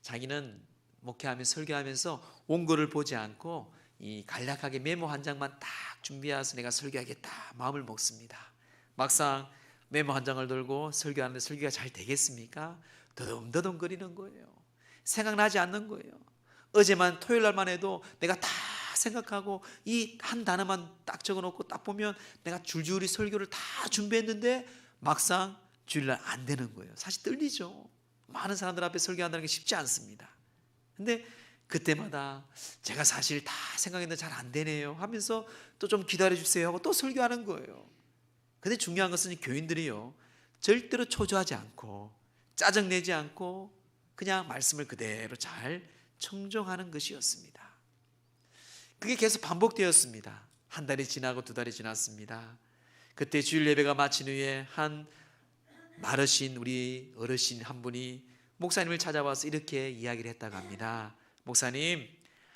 자기는 목회하면서 설교하면서 원고를 보지 않고 이 간략하게 메모 한 장만 딱 준비해서 내가 설교하겠다 마음을 먹습니다. 막상 메모 한 장을 들고 설교하는데 설교가 잘 되겠습니까? 더듬더듬거리는 거예요. 생각나지 않는 거예요. 어제만 토요일 날만 해도 내가 다 생각하고 이 한 단어만 딱 적어놓고 딱 보면 내가 줄줄이 설교를 다 준비했는데 막상 주일날 안 되는 거예요. 사실 떨리죠. 많은 사람들 앞에 설교한다는 게 쉽지 않습니다. 근데 그때마다 제가 사실 다 생각했는데 잘 안 되네요 하면서 또 좀 기다려주세요 하고 또 설교하는 거예요. 근데 중요한 것은 교인들이요 절대로 초조하지 않고 짜증내지 않고 그냥 말씀을 그대로 잘 청종하는 것이었습니다. 그게 계속 반복되었습니다. 한 달이 지나고 두 달이 지났습니다. 그때 주일 예배가 마친 후에 한 마르신 우리 어르신 한 분이 목사님을 찾아와서 이렇게 이야기를 했다고 합니다. 목사님,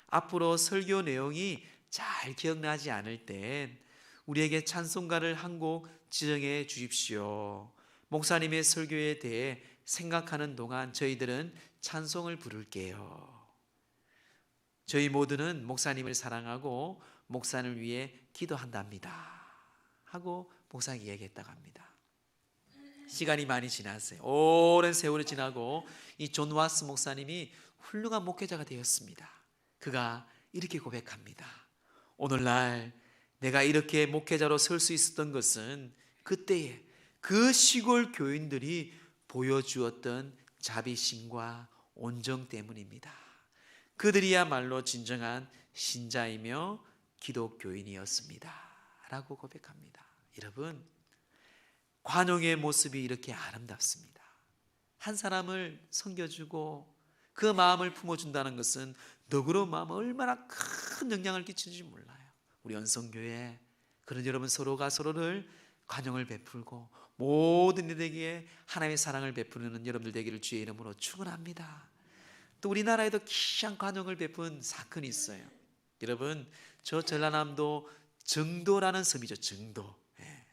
앞으로 설교 내용이 잘 기억나지 않을 땐 우리에게 찬송가를 한 곡 지정해 주십시오. 목사님의 설교에 대해 생각하는 동안 저희들은 찬송을 부를게요. 저희 모두는 목사님을 사랑하고 목사님을 위해 기도한답니다 하고 목사님이 얘기했다고 합니다. 시간이 많이 지났어요. 오랜 세월이 지나고 이 존 와스 목사님이 훌륭한 목회자가 되었습니다. 그가 이렇게 고백합니다. 오늘날 내가 이렇게 목회자로 설 수 있었던 것은 그때에 그 시골 교인들이 보여주었던 자비심과 온정 때문입니다. 그들이야말로 진정한 신자이며 기독교인이었습니다 라고 고백합니다. 여러분, 관용의 모습이 이렇게 아름답습니다. 한 사람을 섬겨주고 그 마음을 품어준다는 것은 너그러운 마음은 얼마나 큰 영향을 끼치는지 몰라요. 우리 언성교회 그런 여러분 서로가 서로를 관용을 베풀고 모든 이들에게 하나님의 사랑을 베푸는 여러분들 되기를 주의 이름으로 축원합니다. 또 우리나라에도 귀한 관용을 베푼 사건이 있어요. 여러분, 저 전라남도 정도라는 섬이죠. 정도.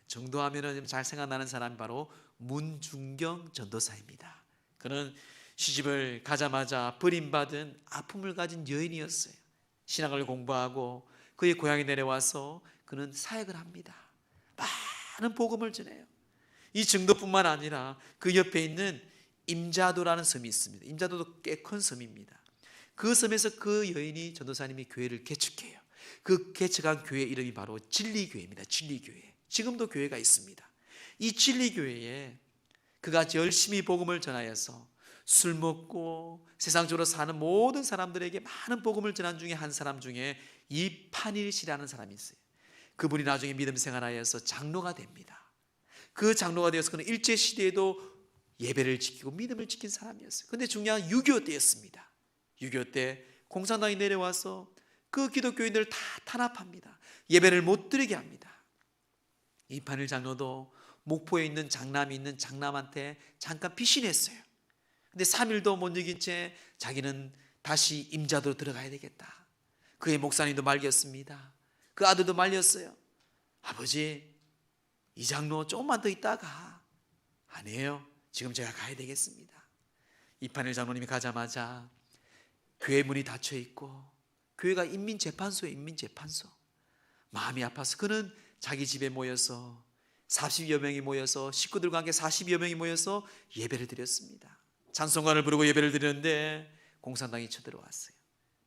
정도하면 잘 생각나는 사람이 바로 문중경 전도사입니다. 그는 시집을 가자마자 버림받은 아픔을 가진 여인이었어요. 신학을 공부하고 그의 고향에 내려와서 그는 사역을 합니다. 많은 복음을 전해요. 이 정도뿐만 아니라 그 옆에 있는 임자도라는 섬이 있습니다. 임자도도 꽤 큰 섬입니다. 그 섬에서 그 여인이 전도사님이 교회를 개척해요. 그 개척한 교회 이름이 바로 진리교회입니다. 진리교회. 지금도 교회가 있습니다. 이 진리교회에 그가 열심히 복음을 전하여서 술 먹고 세상적으로 사는 모든 사람들에게 많은 복음을 전한 중에 한 사람 중에 이판일 씨라는 사람이 있어요. 그분이 나중에 믿음 생활하여서 장로가 됩니다. 그 장로가 되어서 그는 일제시대에도 예배를 지키고 믿음을 지킨 사람이었어요. 그런데 중요한 6.25 때였습니다. 6.25 때 공산당이 내려와서 그 기독교인들을 다 탄압합니다. 예배를 못 드리게 합니다. 이판일 장로도 목포에 있는 장남이 있는 장남한테 잠깐 피신했어요. 근데 3일도 못 이긴 채 자기는 다시 임자도로 들어가야 되겠다. 그의 목사님도 말렸습니다. 그 아들도 말렸어요. 아버지, 이 장로 조금만 더 있다가. 아니에요, 지금 제가 가야 되겠습니다. 이판일 장로님이 가자마자 교회 문이 닫혀 있고 교회가 인민재판소에 인민재판소. 마음이 아파서 그는 자기 집에 모여서 40여 명이 모여서 식구들과 함께 40여 명이 모여서 예배를 드렸습니다. 찬송가를 부르고 예배를 드렸는데 공산당이 쳐들어왔어요.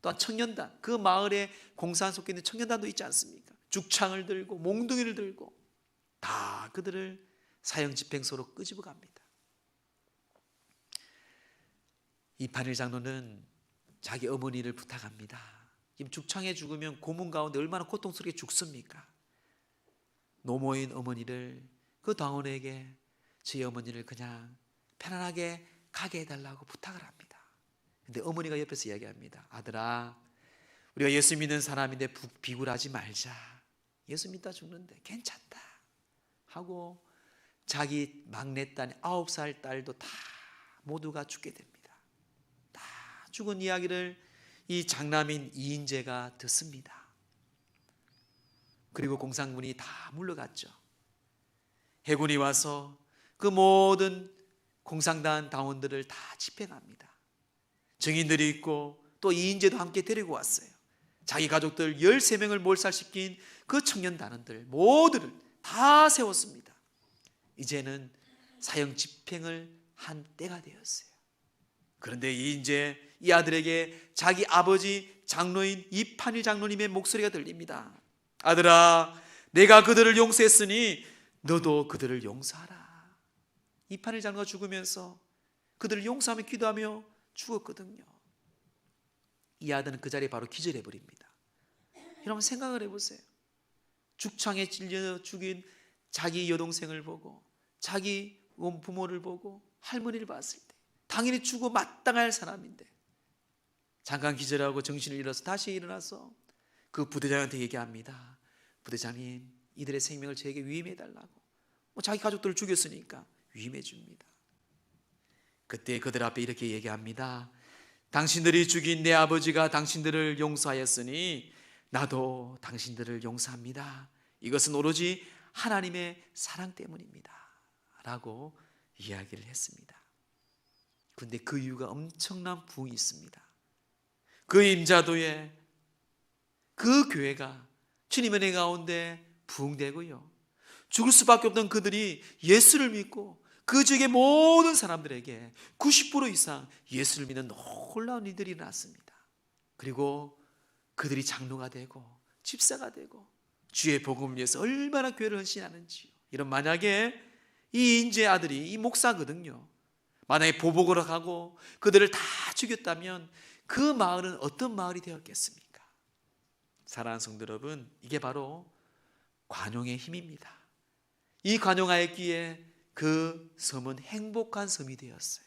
또한 청년단, 그 마을에 공산 속에 있는 청년단도 있지 않습니까? 죽창을 들고 몽둥이를 들고 다 그들을 사형 집행소로 끄집어 갑니다. 이판일 장로는 자기 어머니를 부탁합니다. 지금 죽창에 죽으면 고문 가운데 얼마나 고통스럽게 죽습니까? 노모인 어머니를 그 당원에게 저희 어머니를 그냥 편안하게 가게 해달라고 부탁을 합니다. 근데 어머니가 옆에서 이야기합니다. 아들아, 우리가 예수 믿는 사람인데 비굴하지 말자. 예수 믿다 죽는데 괜찮다 하고 자기 막내딸 9살 딸도 다 모두가 죽게 됩니다. 다 죽은 이야기를 이 장남인 이인재가 듣습니다. 그리고 공산군이 다 물러갔죠. 해군이 와서 그 모든 공산당 당원들을 다 집행합니다. 증인들이 있고 또 이인재도 함께 데리고 왔어요. 자기 가족들 13명을 몰살시킨 그 청년 단원들 모두를 다 세웠습니다. 이제는 사형 집행을 한 때가 되었어요. 그런데 이인재 이 아들에게 자기 아버지 장로인 이판일 장로님의 목소리가 들립니다. 아들아, 내가 그들을 용서했으니 너도 그들을 용서하라. 이판일 장로가 죽으면서 그들을 용서하며 기도하며 죽었거든요. 이 아들은 그 자리에 바로 기절해 버립니다. 여러분 생각을 해보세요. 죽창에 찔려 죽인 자기 여동생을 보고 자기 부모를 보고 할머니를 봤을 때 당연히 죽어 마땅할 사람인데 잠깐 기절하고 정신을 잃어서 다시 일어나서 그 부대장한테 얘기합니다. 부대장님, 이들의 생명을 저에게 위임해달라고. 자기 가족들을 죽였으니까 위임해 줍니다. 그때 그들 앞에 이렇게 얘기합니다. 당신들이 죽인 내 아버지가 당신들을 용서하였으니 나도 당신들을 용서합니다. 이것은 오로지 하나님의 사랑 때문입니다 라고 이야기를 했습니다. 그런데 그 이유가 엄청난 부흥이 있습니다. 그 임자도에 그 교회가 주님의 은혜 가운데 부흥되고요, 죽을 수밖에 없던 그들이 예수를 믿고 그 지역의 모든 사람들에게 90% 이상 예수를 믿는 놀라운 일들이 일어났습니다. 그리고 그들이 장로가 되고 집사가 되고 주의 복음을 위해서 얼마나 교회를 헌신하는지요. 이런 만약에 이 인재 아들이 이 목사거든요. 만약에 보복으로 가고 그들을 다 죽였다면 그 마을은 어떤 마을이 되었겠습니까? 사랑하는 성도 여러분, 이게 바로 관용의 힘입니다. 이 관용하였기에 그 섬은 행복한 섬이 되었어요.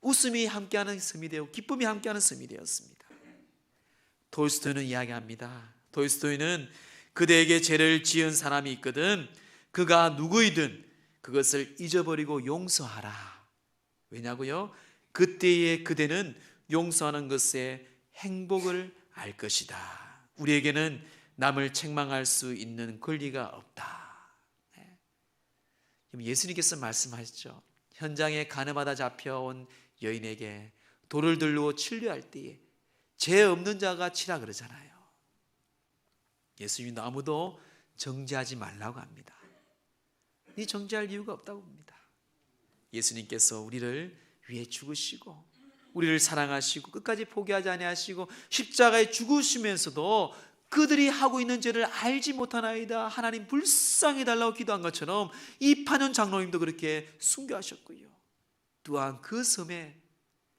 웃음이 함께하는 섬이 되고 기쁨이 함께하는 섬이 되었습니다. 돌스토이는 이야기합니다. 돌스토이는 그대에게 죄를 지은 사람이 있거든 그가 누구이든 그것을 잊어버리고 용서하라. 왜냐고요? 그때의 그대는 용서하는 것에 행복을 알 것이다. 우리에게는 남을 책망할 수 있는 권리가 없다. 예수님께서 말씀하셨죠. 현장에 간음하다 잡혀온 여인에게 돌을 들고 치료할 때에 죄 없는 자가 치라 그러잖아요. 예수님도 아무도 정죄하지 말라고 합니다. 이 정죄할 이유가 없다고 봅니다. 예수님께서 우리를 위해 죽으시고 우리를 사랑하시고 끝까지 포기하지 아니하시고 십자가에 죽으시면서도 그들이 하고 있는 죄를 알지 못하나이다 하나님 불쌍히 달라고 기도한 것처럼 이판현 장로님도 그렇게 순교하셨고요, 또한 그 섬에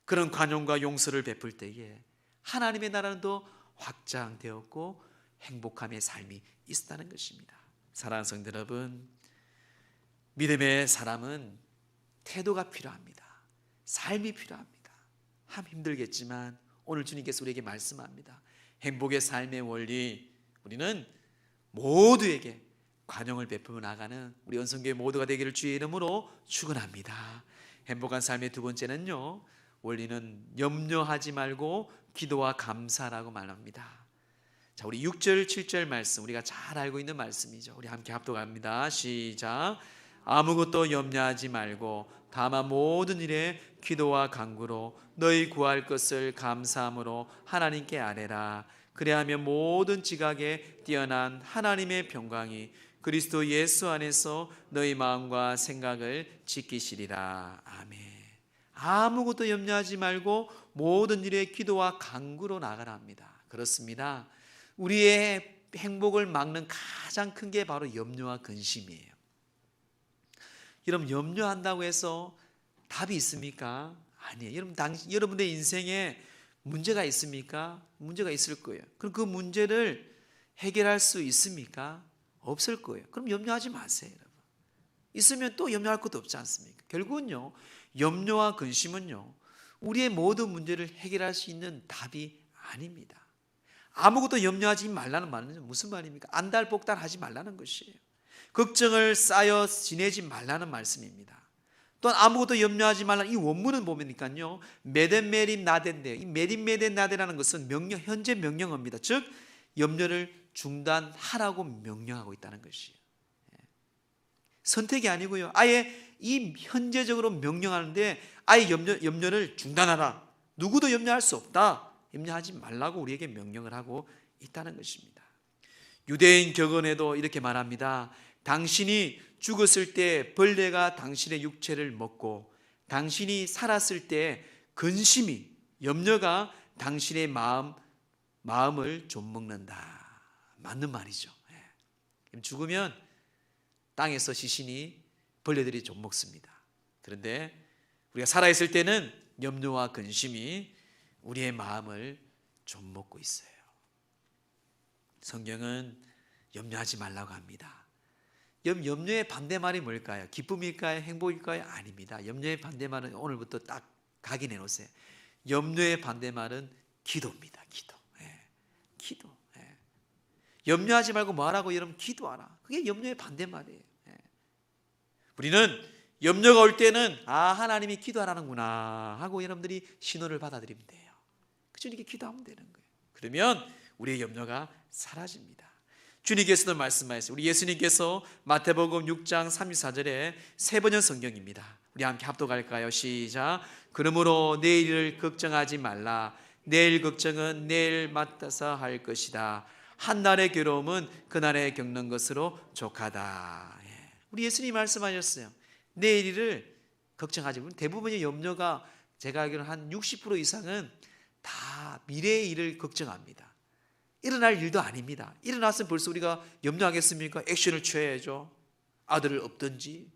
그런 관용과 용서를 베풀 때에 하나님의 나라는 더 확장되었고 행복함의 삶이 있었다는 것입니다. 사랑하는 성도 여러분, 믿음의 사람은 태도가 필요합니다. 삶이 필요합니다. 참 힘들겠지만 오늘 주님께서 우리에게 말씀합니다. 행복의 삶의 원리, 우리는 모두에게 관용을 베풀어 나가는 우리 연성교회 모두가 되기를 주의 이름으로 축원합니다. 행복한 삶의 두 번째는요, 원리는 염려하지 말고 기도와 감사라고 말합니다. 자, 우리 6절 7절 말씀 우리가 잘 알고 있는 말씀이죠. 우리 함께 합독합니다. 시작. 아무것도 염려하지 말고 다만 모든 일에 기도와 간구로 너희 구할 것을 감사함으로 하나님께 아뢰라. 그래야면 모든 지각에 뛰어난 하나님의 평강이 그리스도 예수 안에서 너희 마음과 생각을 지키시리라. 아멘. 아무것도 염려하지 말고 모든 일에 기도와 간구로 나가라 합니다. 그렇습니다. 우리의 행복을 막는 가장 큰 게 바로 염려와 근심이에요. 여러분, 염려한다고 해서 답이 있습니까? 아니에요. 여러분의 인생에 문제가 있습니까? 문제가 있을 거예요. 그럼 그 문제를 해결할 수 있습니까? 없을 거예요. 그럼 염려하지 마세요, 여러분. 있으면 또 염려할 것도 없지 않습니까? 결국은요, 염려와 근심은요, 우리의 모든 문제를 해결할 수 있는 답이 아닙니다. 아무것도 염려하지 말라는 말은 무슨 말입니까? 안달복달하지 말라는 것이에요. 걱정을 쌓여 지내지 말라는 말씀입니다. 또한 아무것도 염려하지 말라는 이 원문은 보면요, 메덴메린 나데인데요. 이 메딘메덴 나데라는 것은 현재 명령어입니다. 즉 염려를 중단하라고 명령하고 있다는 것이에요. 선택이 아니고요, 아예 이 현재적으로 명령하는데 아예 염려를 중단하라. 누구도 염려할 수 없다. 염려하지 말라고 우리에게 명령을 하고 있다는 것입니다. 유대인 격언에도 이렇게 말합니다. 당신이 죽었을 때 벌레가 당신의 육체를 먹고 당신이 살았을 때 근심이, 염려가 당신의 마음을 좀 먹는다. 맞는 말이죠. 죽으면 땅에서 시신이 벌레들이 좀 먹습니다. 그런데 우리가 살아있을 때는 염려와 근심이 우리의 마음을 좀 먹고 있어요. 성경은 염려하지 말라고 합니다. 염려의 반대말이 뭘까요? 기쁨일까요? 행복일까요? 아닙니다. 염려의 반대말은 오늘부터 딱 각인해 놓으세요. 염려의 반대말은 기도입니다. 기도. 염려하지 말고 뭐 하라고? 여러분, 기도하라. 그게 염려의 반대말이에요. 우리는 염려가 올 때는 하나님이 기도하라는구나 하고 여러분들이 신호를 받아들이면 돼요. 그저 이렇게 기도하면 되는 거예요. 그러면 우리의 염려가 사라집니다. 주님께서도 말씀하셨어요. 우리 예수님께서 마태복음 6장 34절에 세 번역 성경입니다. 우리 함께 합독할까요? 시작. 그러므로 내일을 걱정하지 말라. 내일 걱정은 내일 맡아서 할 것이다. 한날의 괴로움은 그날에 겪는 것으로 족하다. 우리 예수님이 말씀하셨어요. 내일을 걱정하지 말고, 대부분의 염려가 제가 알기로는 한 60% 이상은 다 미래의 일을 걱정합니다. 일어날 일도 아닙니다. 일어났으면 벌써 우리가 염려하겠습니까? 액션을 취해야죠. 아들을 업든지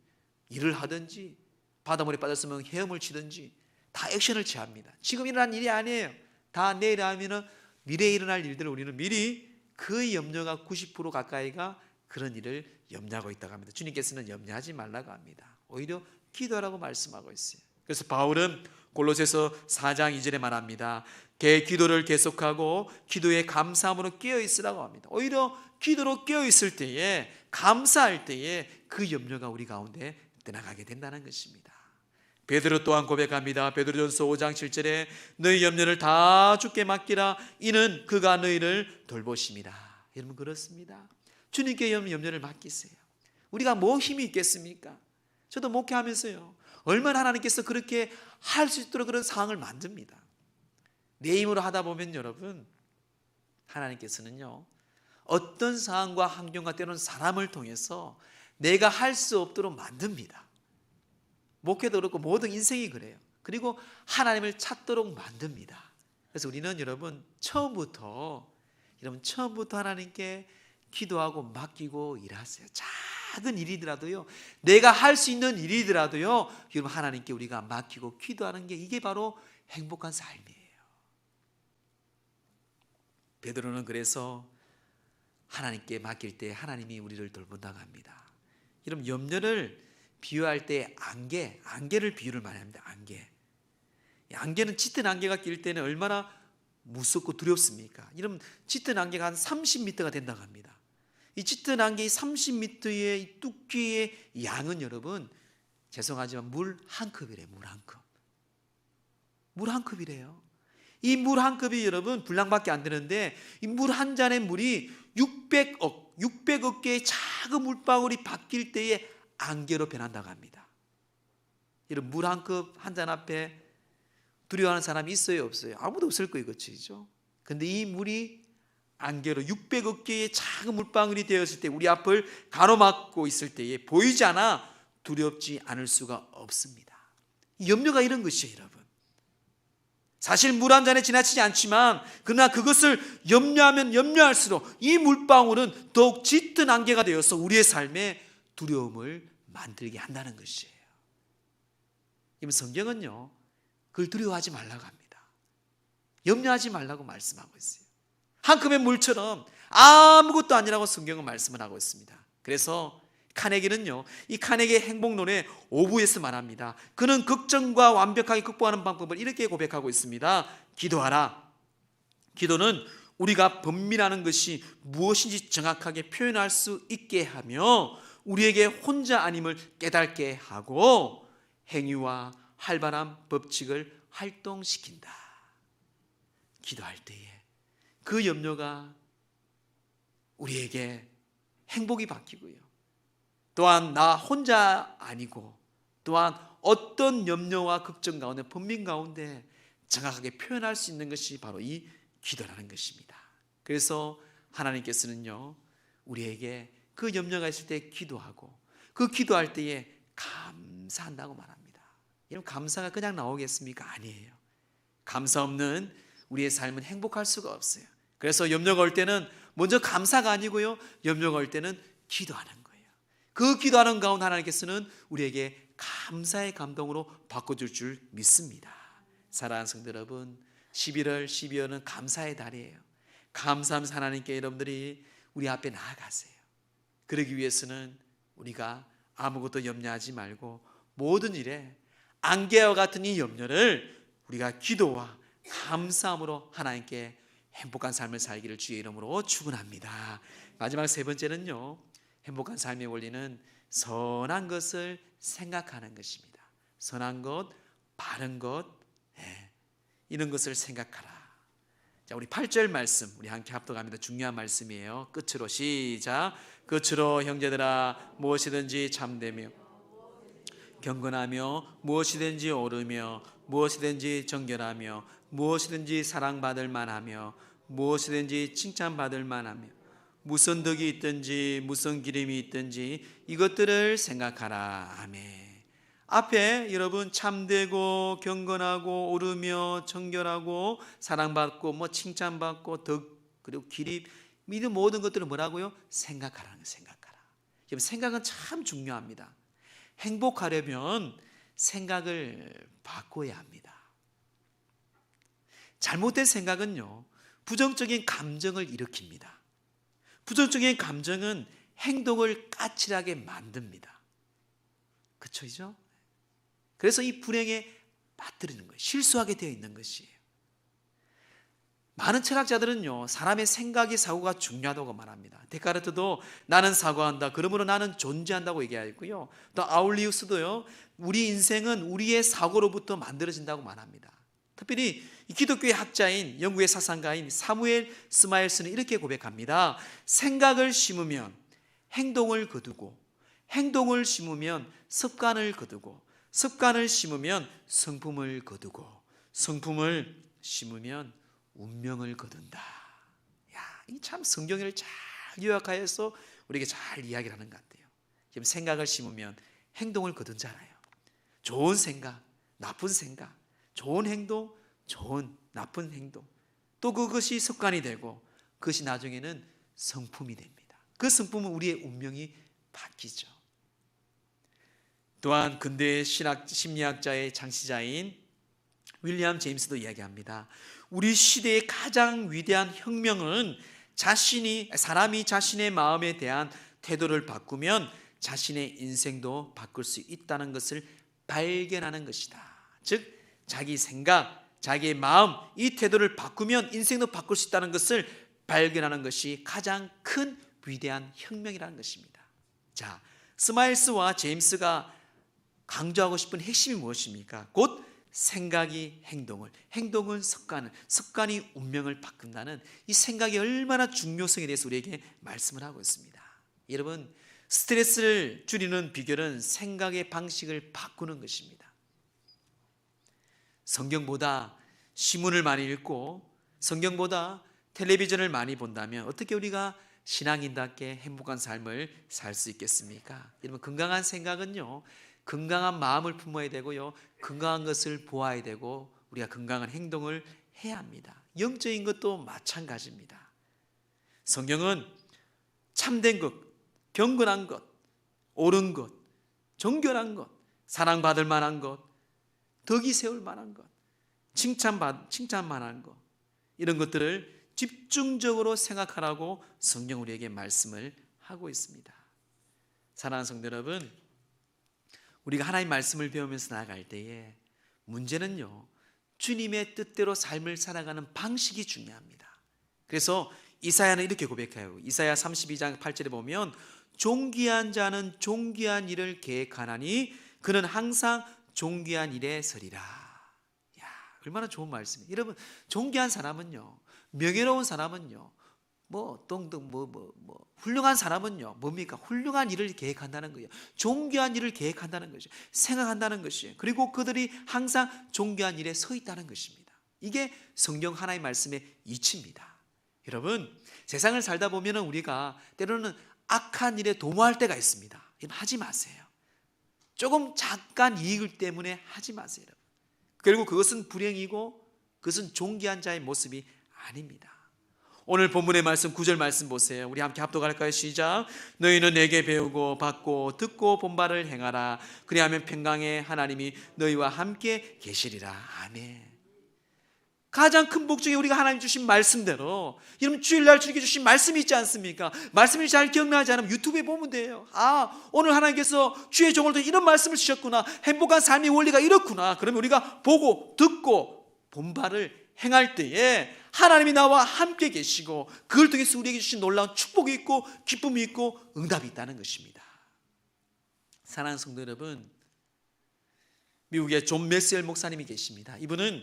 일을 하든지 바닷물에 빠졌으면 헤엄을 치든지 다 액션을 취합니다. 지금 일어난 일이 아니에요. 다 내일 하면은 미래에 일어날 일들을 우리는 미리 그 염려가 90% 가까이가 그런 일을 염려하고 있다고 합니다. 주님께서는 염려하지 말라고 합니다. 오히려 기도하라고 말씀하고 있어요. 그래서 바울은 골로새서 4장 2절에 말합니다. 기도를 계속하고 기도에 감사함으로 깨어있으라고 합니다. 오히려 기도로 깨어있을 때에, 감사할 때에 그 염려가 우리 가운데 떠나가게 된다는 것입니다. 베드로 또한 고백합니다. 베드로전서 5장 7절에 너희 염려를 다 주께 맡기라. 이는 그가 너희를 돌보십니다. 여러분, 그렇습니다. 주님께 염려를 맡기세요. 우리가 뭐 힘이 있겠습니까? 저도 목회하면서요, 얼마나 하나님께서 그렇게 할 수 있도록 그런 상황을 만듭니다. 내 힘으로 하다 보면 여러분, 하나님께서는요, 어떤 상황과 환경과 때로는 사람을 통해서 내가 할 수 없도록 만듭니다. 목회도 그렇고 모든 인생이 그래요. 그리고 하나님을 찾도록 만듭니다. 그래서 우리는 여러분 처음부터 하나님께 기도하고 맡기고 일하세요. 작은 일이더라도요, 내가 할 수 있는 일이더라도요, 여러분 하나님께 우리가 맡기고 기도하는 게, 이게 바로 행복한 삶이에요. 베드로는 그래서 하나님께 맡길 때 하나님이 우리를 돌본다고 합니다. 여러분, 염려를 비유할 때 안개를 비유를 많이 합니다. 안개는 짙은 안개가 낄 때는 얼마나 무섭고 두렵습니까? 여러분, 짙은 안개가 한 30m가 된다고 합니다. 이 짙은 안개의 30m의 이 두께의 양은 여러분, 죄송하지만 물 한 컵이래요. 물 한 컵이래요. 이 물 한 컵이 여러분 분량밖에 안 되는데, 이 물 한 잔의 물이 600억 개의 작은 물방울이 바뀔 때에 안개로 변한다고 합니다. 이런 물 한 컵 한 잔 앞에 두려워하는 사람이 있어요, 없어요? 아무도 없을 거예요, 그렇죠? 근데 이 물이 안개로 600억 개의 작은 물방울이 되었을 때, 우리 앞을 가로막고 있을 때에 보이지 않아 두렵지 않을 수가 없습니다. 염려가 이런 것이에요, 여러분. 사실 물 한 잔에 지나치지 않지만, 그러나 그것을 염려하면 염려할수록 이 물방울은 더욱 짙은 안개가 되어서 우리의 삶에 두려움을 만들게 한다는 것이에요. 이 성경은요, 그걸 두려워하지 말라고 합니다. 염려하지 말라고 말씀하고 있어요. 한 컵의 물처럼 아무것도 아니라고 성경은 말씀을 하고 있습니다. 그래서 카네기는요, 이 카네기의 행복론의 5부에서 말합니다. 그는 걱정과 완벽하게 극복하는 방법을 이렇게 고백하고 있습니다. 기도하라. 기도는 우리가 번민하는 것이 무엇인지 정확하게 표현할 수 있게 하며 우리에게 혼자 아님을 깨닫게 하고 행위와 활발한 법칙을 활동시킨다. 기도할 때에 그 염려가 우리에게 행복이 바뀌고요, 또한 나 혼자 아니고 또한 어떤 염려와 걱정 가운데 번민 가운데 정확하게 표현할 수 있는 것이 바로 이 기도라는 것입니다. 그래서 하나님께서는요, 우리에게 그 염려가 있을 때 기도하고 그 기도할 때에 감사한다고 말합니다. 여러분, 감사가 그냥 나오겠습니까? 아니에요. 감사 없는 우리의 삶은 행복할 수가 없어요. 그래서 염려가 올 때는 먼저 감사가 아니고요, 염려가 올 때는 기도하는 거예요. 그 기도하는 가운데 하나님께서는 우리에게 감사의 감동으로 바꿔줄 줄 믿습니다. 사랑하는 성도 여러분, 11월, 12월은 감사의 달이에요. 감사하면서 하나님께 여러분들이 우리 앞에 나아가세요. 그러기 위해서는 우리가 아무것도 염려하지 말고 모든 일에 안개와 같은 이 염려를 우리가 기도와 감사함으로 하나님께 행복한 삶을 살기를 주의 이름으로 축원합니다. 마지막 세 번째는요, 행복한 삶의 원리는 선한 것을 생각하는 것입니다. 선한 것, 바른 것, 이런 것을 생각하라. 자, 우리 8절 말씀 우리 함께 합독합니다. 중요한 말씀이에요. 끝으로 시작. 끝으로 형제들아, 무엇이든지 참되며 경건하며 무엇이든지 옳으며 무엇이든지 정결하며 무엇이든지 사랑받을 만하며 무엇이든지 칭찬받을 만하며 무슨 덕이 있든지 무슨 기름이 있든지 이것들을 생각하라. 아멘. 앞에 여러분 참되고 경건하고 옳으며 정결하고 사랑받고 칭찬받고 덕 그리고 기름 믿음 모든 것들을 뭐라고요? 생각하라는 거예요. 생각하라. 여러분, 생각은 참 중요합니다. 행복하려면 생각을 바꿔야 합니다. 잘못된 생각은요, 부정적인 감정을 일으킵니다. 부정적인 감정은 행동을 까칠하게 만듭니다. 그렇죠? 그래서 이 불행에 빠뜨리는 거예요. 실수하게 되어 있는 것이에요. 많은 철학자들은요, 사람의 생각이 사고가 중요하다고 말합니다. 데카르트도 나는 사고한다, 그러므로 나는 존재한다고 얘기하고요, 또 아울리우스도요, 우리 인생은 우리의 사고로부터 만들어진다고 말합니다. 특별히 기독교의 학자인 영국의 사상가인 사무엘 스마일스는 이렇게 고백합니다. 생각을 심으면 행동을 거두고 행동을 심으면 습관을 거두고 습관을 심으면 성품을 거두고 성품을 심으면 운명을 거둔다. 이 참 성경을 잘 요약하여서 우리에게 잘 이야기를 하는 것 같아요. 지금 생각을 심으면 행동을 거둔잖아요. 좋은 생각, 나쁜 생각, 좋은 행동, 좋은 나쁜 행동, 또 그것이 습관이 되고 그것이 나중에는 성품이 됩니다. 그 성품은 우리의 운명이 바뀌죠. 또한 근대의 심리학자의 창시자인 윌리엄 제임스도 이야기합니다. 우리 시대의 가장 위대한 혁명은 사람이 자신의 마음에 대한 태도를 바꾸면 자신의 인생도 바꿀 수 있다는 것을 발견하는 것이다. 즉 자기 생각, 자기의 마음, 이 태도를 바꾸면 인생도 바꿀 수 있다는 것을 발견하는 것이 가장 큰 위대한 혁명이라는 것입니다. 자, 스마일스와 제임스가 강조하고 싶은 핵심이 무엇입니까? 곧 생각이 행동을, 행동은 습관을, 습관이 운명을 바꾼다는 이 생각이 얼마나 중요성에 대해서 우리에게 말씀을 하고 있습니다. 여러분, 스트레스를 줄이는 비결은 생각의 방식을 바꾸는 것입니다. 성경보다 신문을 많이 읽고 성경보다 텔레비전을 많이 본다면 어떻게 우리가 신앙인답게 행복한 삶을 살 수 있겠습니까? 여러분, 건강한 생각은요, 건강한 마음을 품어야 되고요, 건강한 것을 보아야 되고 우리가 건강한 행동을 해야 합니다. 영적인 것도 마찬가지입니다. 성경은 참된 것, 경건한 것, 옳은 것, 정결한 것, 사랑받을 만한 것, 덕이 세울 만한 것, 칭찬만한 거, 이런 것들을 집중적으로 생각하라고 성경 우리에게 말씀을 하고 있습니다. 사랑하는 성도 여러분, 우리가 하나님 말씀을 배우면서 나아갈 때에 문제는요, 주님의 뜻대로 삶을 살아가는 방식이 중요합니다. 그래서 이사야는 이렇게 고백해요. 이사야 32장 8절에 보면 존귀한 자는 존귀한 일을 계획하나니 그는 항상 존귀한 일에 서리라. 야, 얼마나 좋은 말씀이에요. 여러분, 존귀한 사람은요, 명예로운 사람은요, 훌륭한 사람은요, 뭡니까? 훌륭한 일을 계획한다는 거예요. 존귀한 일을 계획한다는 것이죠. 생각한다는 것이에요. 그리고 그들이 항상 존귀한 일에 서 있다는 것입니다. 이게 성경 하나의 말씀의 이치입니다. 여러분, 세상을 살다 보면 우리가 때로는 악한 일에 도모할 때가 있습니다. 이건 하지 마세요. 조금 잠깐 이익을 때문에 하지 마세요. 결국 그것은 불행이고 그것은 존귀한 자의 모습이 아닙니다. 오늘 본문의 말씀 9절 말씀 보세요. 우리 함께 합독할까요? 시작. 너희는 내게 배우고 받고 듣고 본 바를 행하라. 그리하면 평강의 하나님이 너희와 함께 계시리라. 아멘. 가장 큰 복중에 우리가 하나님 주신 말씀대로, 여러분 주일날 주님께 주신 말씀이 있지 않습니까? 말씀이 잘 기억나지 않으면 유튜브에 보면 돼요. 아, 오늘 하나님께서 주의 종을 통해 이런 말씀을 주셨구나, 행복한 삶의 원리가 이렇구나. 그러면 우리가 보고 듣고 본 바를 행할 때에 하나님이 나와 함께 계시고 그걸 통해서 우리에게 주신 놀라운 축복이 있고 기쁨이 있고 응답이 있다는 것입니다. 사랑하는 성도 여러분, 미국의 존 메시엘 목사님이 계십니다. 이분은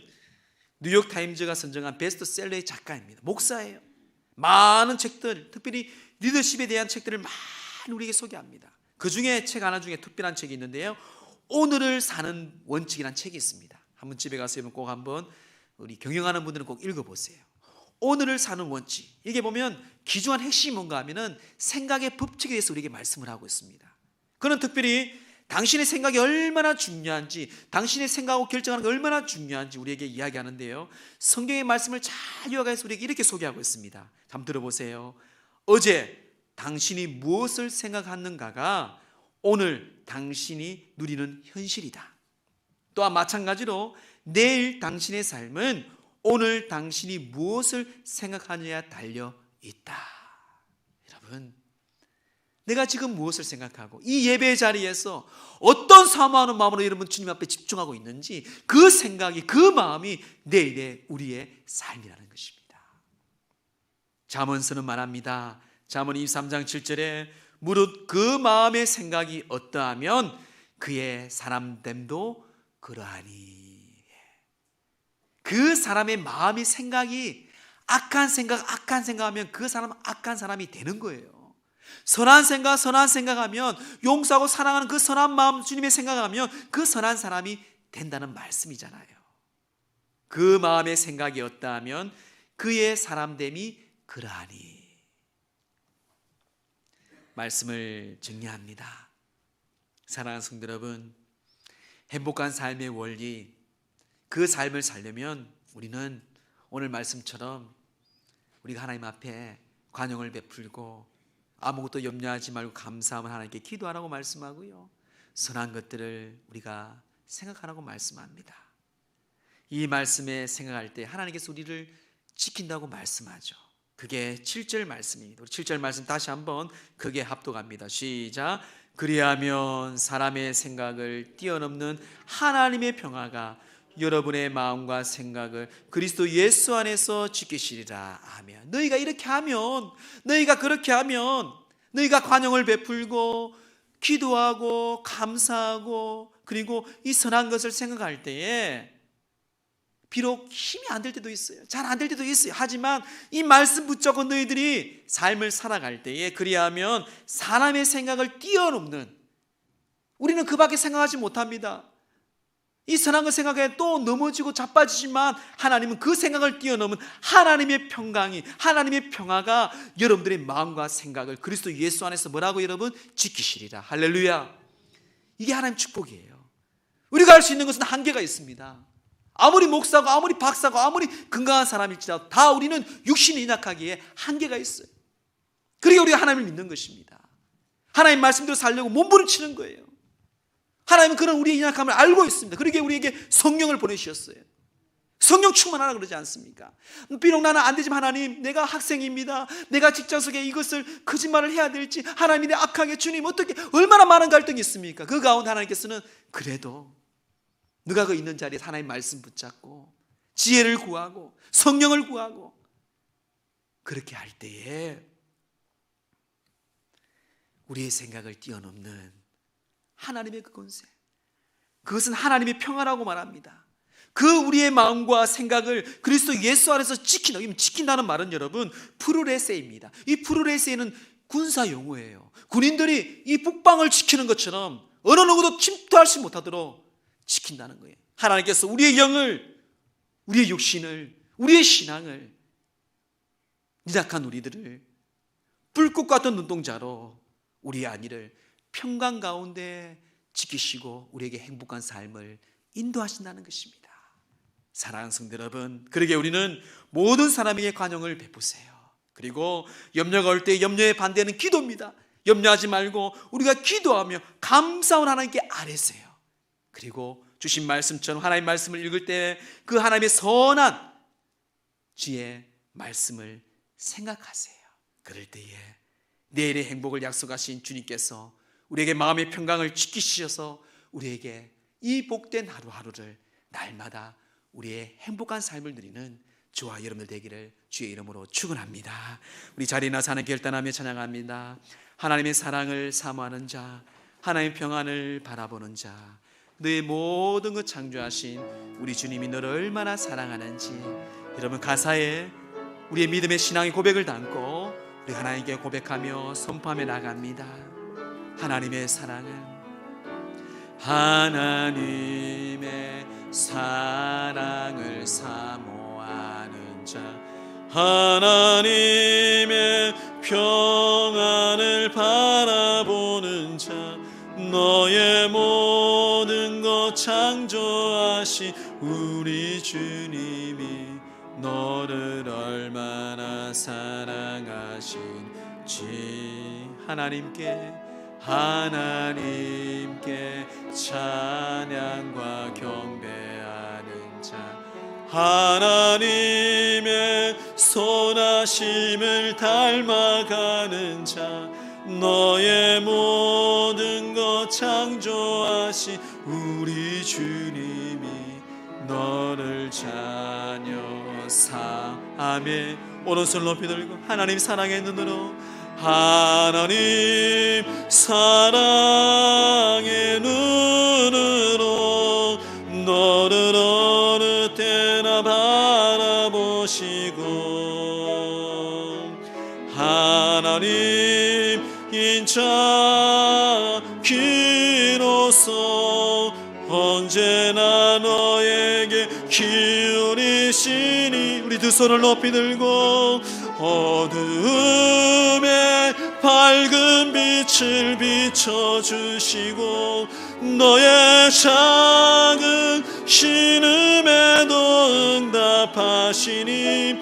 뉴욕타임즈가 선정한 베스트셀러의 작가입니다. 목사예요. 많은 책들, 특별히 리더십에 대한 책들을 많이 우리에게 소개합니다. 그 중에 책 하나 중에 특별한 책이 있는데요, 오늘을 사는 원칙이라는 책이 있습니다. 한번 집에 가서 꼭 한번 우리 경영하는 분들은 꼭 읽어보세요. 오늘을 사는 원칙, 이게 보면 귀중한 핵심이 뭔가 하면은 생각의 법칙에 대해서 우리에게 말씀을 하고 있습니다. 그는 특별히 당신의 생각이 얼마나 중요한지, 당신의 생각하고 결정하는 게 얼마나 중요한지 우리에게 이야기하는데요, 성경의 말씀을 잘 요약해서 우리에게 이렇게 소개하고 있습니다. 한번 들어보세요. 어제 당신이 무엇을 생각하는가가 오늘 당신이 누리는 현실이다. 또한 마찬가지로 내일 당신의 삶은 오늘 당신이 무엇을 생각하느냐에 달려 있다. 여러분, 내가 지금 무엇을 생각하고 이 예배 자리에서 어떤 사모하는 마음으로 여러분 주님 앞에 집중하고 있는지, 그 생각이, 그 마음이 내일의 우리의 삶이라는 것입니다. 잠언서는 말합니다. 잠언 23장 7절에 무릇 그 마음의 생각이 어떠하면 그의 사람됨도 그러하니. 그 사람의 마음의 생각이 악한 생각하면 그 사람은 악한 사람이 되는 거예요. 선한 생각하면, 용서하고 사랑하는 그 선한 마음 주님의 생각하면 그 선한 사람이 된다는 말씀이잖아요. 그 마음의 생각이 어떠하면 그의 사람됨이 그러하니. 말씀을 정리합니다. 사랑하는 성도 여러분, 행복한 삶의 원리, 그 삶을 살려면 우리는 오늘 말씀처럼 우리가 하나님 앞에 관용을 베풀고 아무것도 염려하지 말고 감사하면 하나님께 기도하라고 말씀하고요, 선한 것들을 우리가 생각하라고 말씀합니다. 이 말씀에 생각할 때 하나님께서 우리를 지킨다고 말씀하죠. 그게 7절 말씀입니다. 우리 7절 말씀 다시 한번 크게 합독합니다. 시작. 그리하면 사람의 생각을 뛰어넘는 하나님의 평화가 여러분의 마음과 생각을 그리스도 예수 안에서 지키시리라. 아멘. 너희가 이렇게 하면, 너희가 그렇게 하면, 너희가 관용을 베풀고 기도하고 감사하고 그리고 이 선한 것을 생각할 때에 비록 힘이 안 될 때도 있어요. 잘 안 될 때도 있어요. 하지만 이 말씀 붙잡고 너희들이 삶을 살아갈 때에 그리하면 사람의 생각을 뛰어넘는, 우리는 그 밖에 생각하지 못합니다. 이 선한 것 생각에 또 넘어지고 자빠지지만 하나님은 그 생각을 뛰어넘은 하나님의 평강이, 하나님의 평화가 여러분들의 마음과 생각을 그리스도 예수 안에서 뭐라고 여러분? 지키시리라. 할렐루야. 이게 하나님의 축복이에요. 우리가 할 수 있는 것은 한계가 있습니다. 아무리 목사고 아무리 박사고 아무리 건강한 사람일지라도 다 우리는 육신이 연약하기에 한계가 있어요. 그러기에 우리가 하나님을 믿는 것입니다. 하나님 말씀대로 살려고 몸부림치는 거예요. 하나님은 그런 우리의 연약함을 알고 있습니다. 그러기에 우리에게 성령을 보내주셨어요. 성령 충만하라 그러지 않습니까? 비록 나는 안 되지만 하나님, 내가 학생입니다. 내가 직장 속에 이것을 거짓말을 해야 될지, 하나님이 내 악하게, 주님 어떻게, 얼마나 많은 갈등이 있습니까? 그 가운데 하나님께서는 그래도 누가 그 있는 자리에 하나님 말씀 붙잡고 지혜를 구하고 성령을 구하고 그렇게 할 때에 우리의 생각을 뛰어넘는 하나님의 그 권세, 그것은 하나님의 평화라고 말합니다. 그 우리의 마음과 생각을 그리스도 예수 안에서 지킨다는 말은 여러분 프루레세입니다. 이 프루레세는 군사 용어예요. 군인들이 이 북방을 지키는 것처럼 어느 누구도 침투하지 못하도록 지킨다는 거예요. 하나님께서 우리의 영을, 우리의 육신을, 우리의 신앙을, 니작한 우리들을 불꽃 같은 눈동자로 우리의 안위를 평강 가운데 지키시고 우리에게 행복한 삶을 인도하신다는 것입니다. 사랑하는 성도 여러분, 그러게 우리는 모든 사람에게 관용을 베푸세요. 그리고 염려가 올 때 염려의 반대는 기도입니다. 염려하지 말고 우리가 기도하며 감사ውን 하나님께 아뢰세요. 그리고 주신 말씀처럼 하나님의 말씀을 읽을 때 그 하나님의 선한 지혜 말씀을 생각하세요. 그럴 때에 내일의 행복을 약속하신 주님께서 우리에게 마음의 평강을 지키셔서 우리에게 이 복된 하루하루를 날마다 우리의 행복한 삶을 누리는 저와 여러분들 되기를 주의 이름으로 축원합니다. 우리 자리에 나서 하나님께 결단하며 찬양합니다. 하나님의 사랑을 사모하는 자, 하나님의 평안을 바라보는 자, 너의 모든 것 창조하신 우리 주님이 너를 얼마나 사랑하는지 여러분 가사에 우리의 믿음의 신앙의 고백을 담고 우리 하나님께 고백하며 선포하며 나갑니다. 하나님의 사랑은, 하나님의 사랑을 사모하는 자, 하나님의 평안을 바라보는 자, 너의 모든 것 창조하신 우리 주님이 너를 얼마나 사랑하신지 하나님께 찬양과 경배하는 자, 하나님의 선하심을 닮아가는 자, 너의 모든 것 창조하신 우리 주님이 너를 자녀사. 아멘. 오른손 높이 들고 하나님 사랑의 눈으로, 하나님 사랑의 눈으로 너를 어느 때나 바라보시고, 하나님 인자기로서 언제나 너에게 기울이시니, 우리 두 손을 높이 들고 어두움에 밝은 빛을 비춰주시고 너의 작은 신음에도 응답하시니,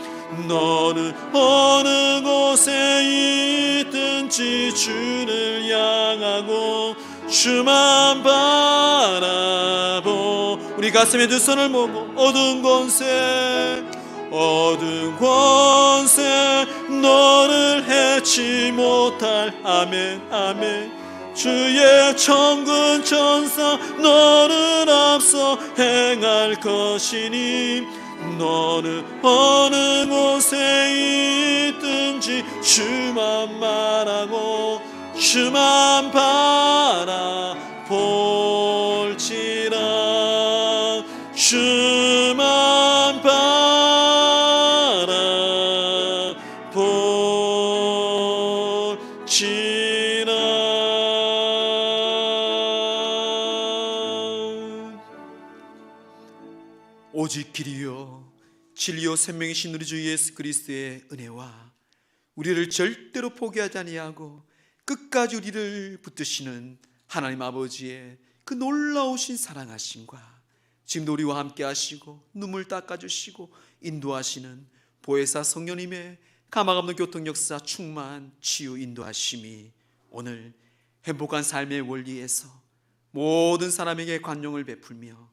너는 어느 곳에 있든지 주를 향하고 주만 바라보. 우리 가슴에 두 손을 모으고 어두운 권세 너를 해치 못할. 아멘 아멘. 주의 천군 천사 너를 앞서 행할 것이니, 너는 어느 곳에 있든지 주만 말하고 주만 바라볼지라. 주만 바라볼지라. 오직 길이요 진리요 생명이신 우리 주 예수 그리스도의 은혜와 우리를 절대로 포기하지 아니하고 끝까지 우리를 붙드시는 하나님 아버지의 그 놀라우신 사랑하심과 지금도 우리와 함께 하시고 눈물 닦아주시고 인도하시는 보혜사 성령님의 가망없는 교통 역사 충만 치유 인도하심이 오늘 행복한 삶의 원리에서 모든 사람에게 관용을 베풀며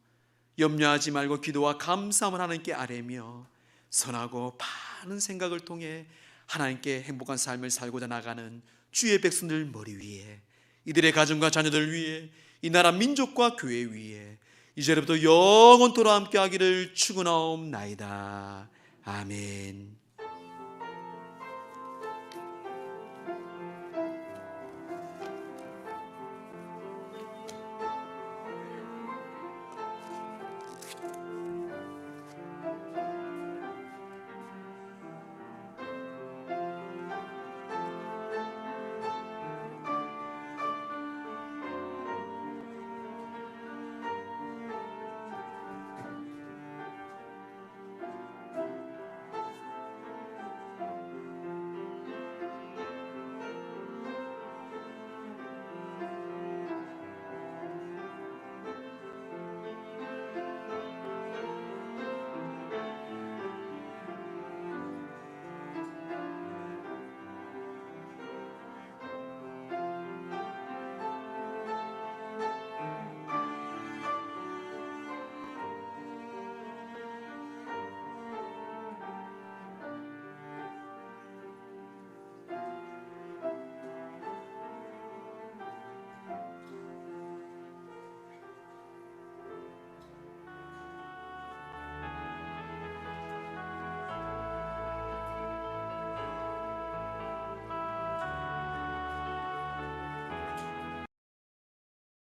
염려하지 말고 기도와 감사함을 하나님께 아뢰며 선하고 바른 생각을 통해 하나님께 행복한 삶을 살고자 나가는 주의 백성들 머리 위에, 이들의 가정과 자녀들 위에, 이 나라 민족과 교회 위에 이제부터 영원토록 함께 하기를 축원하옵나이다. 아멘.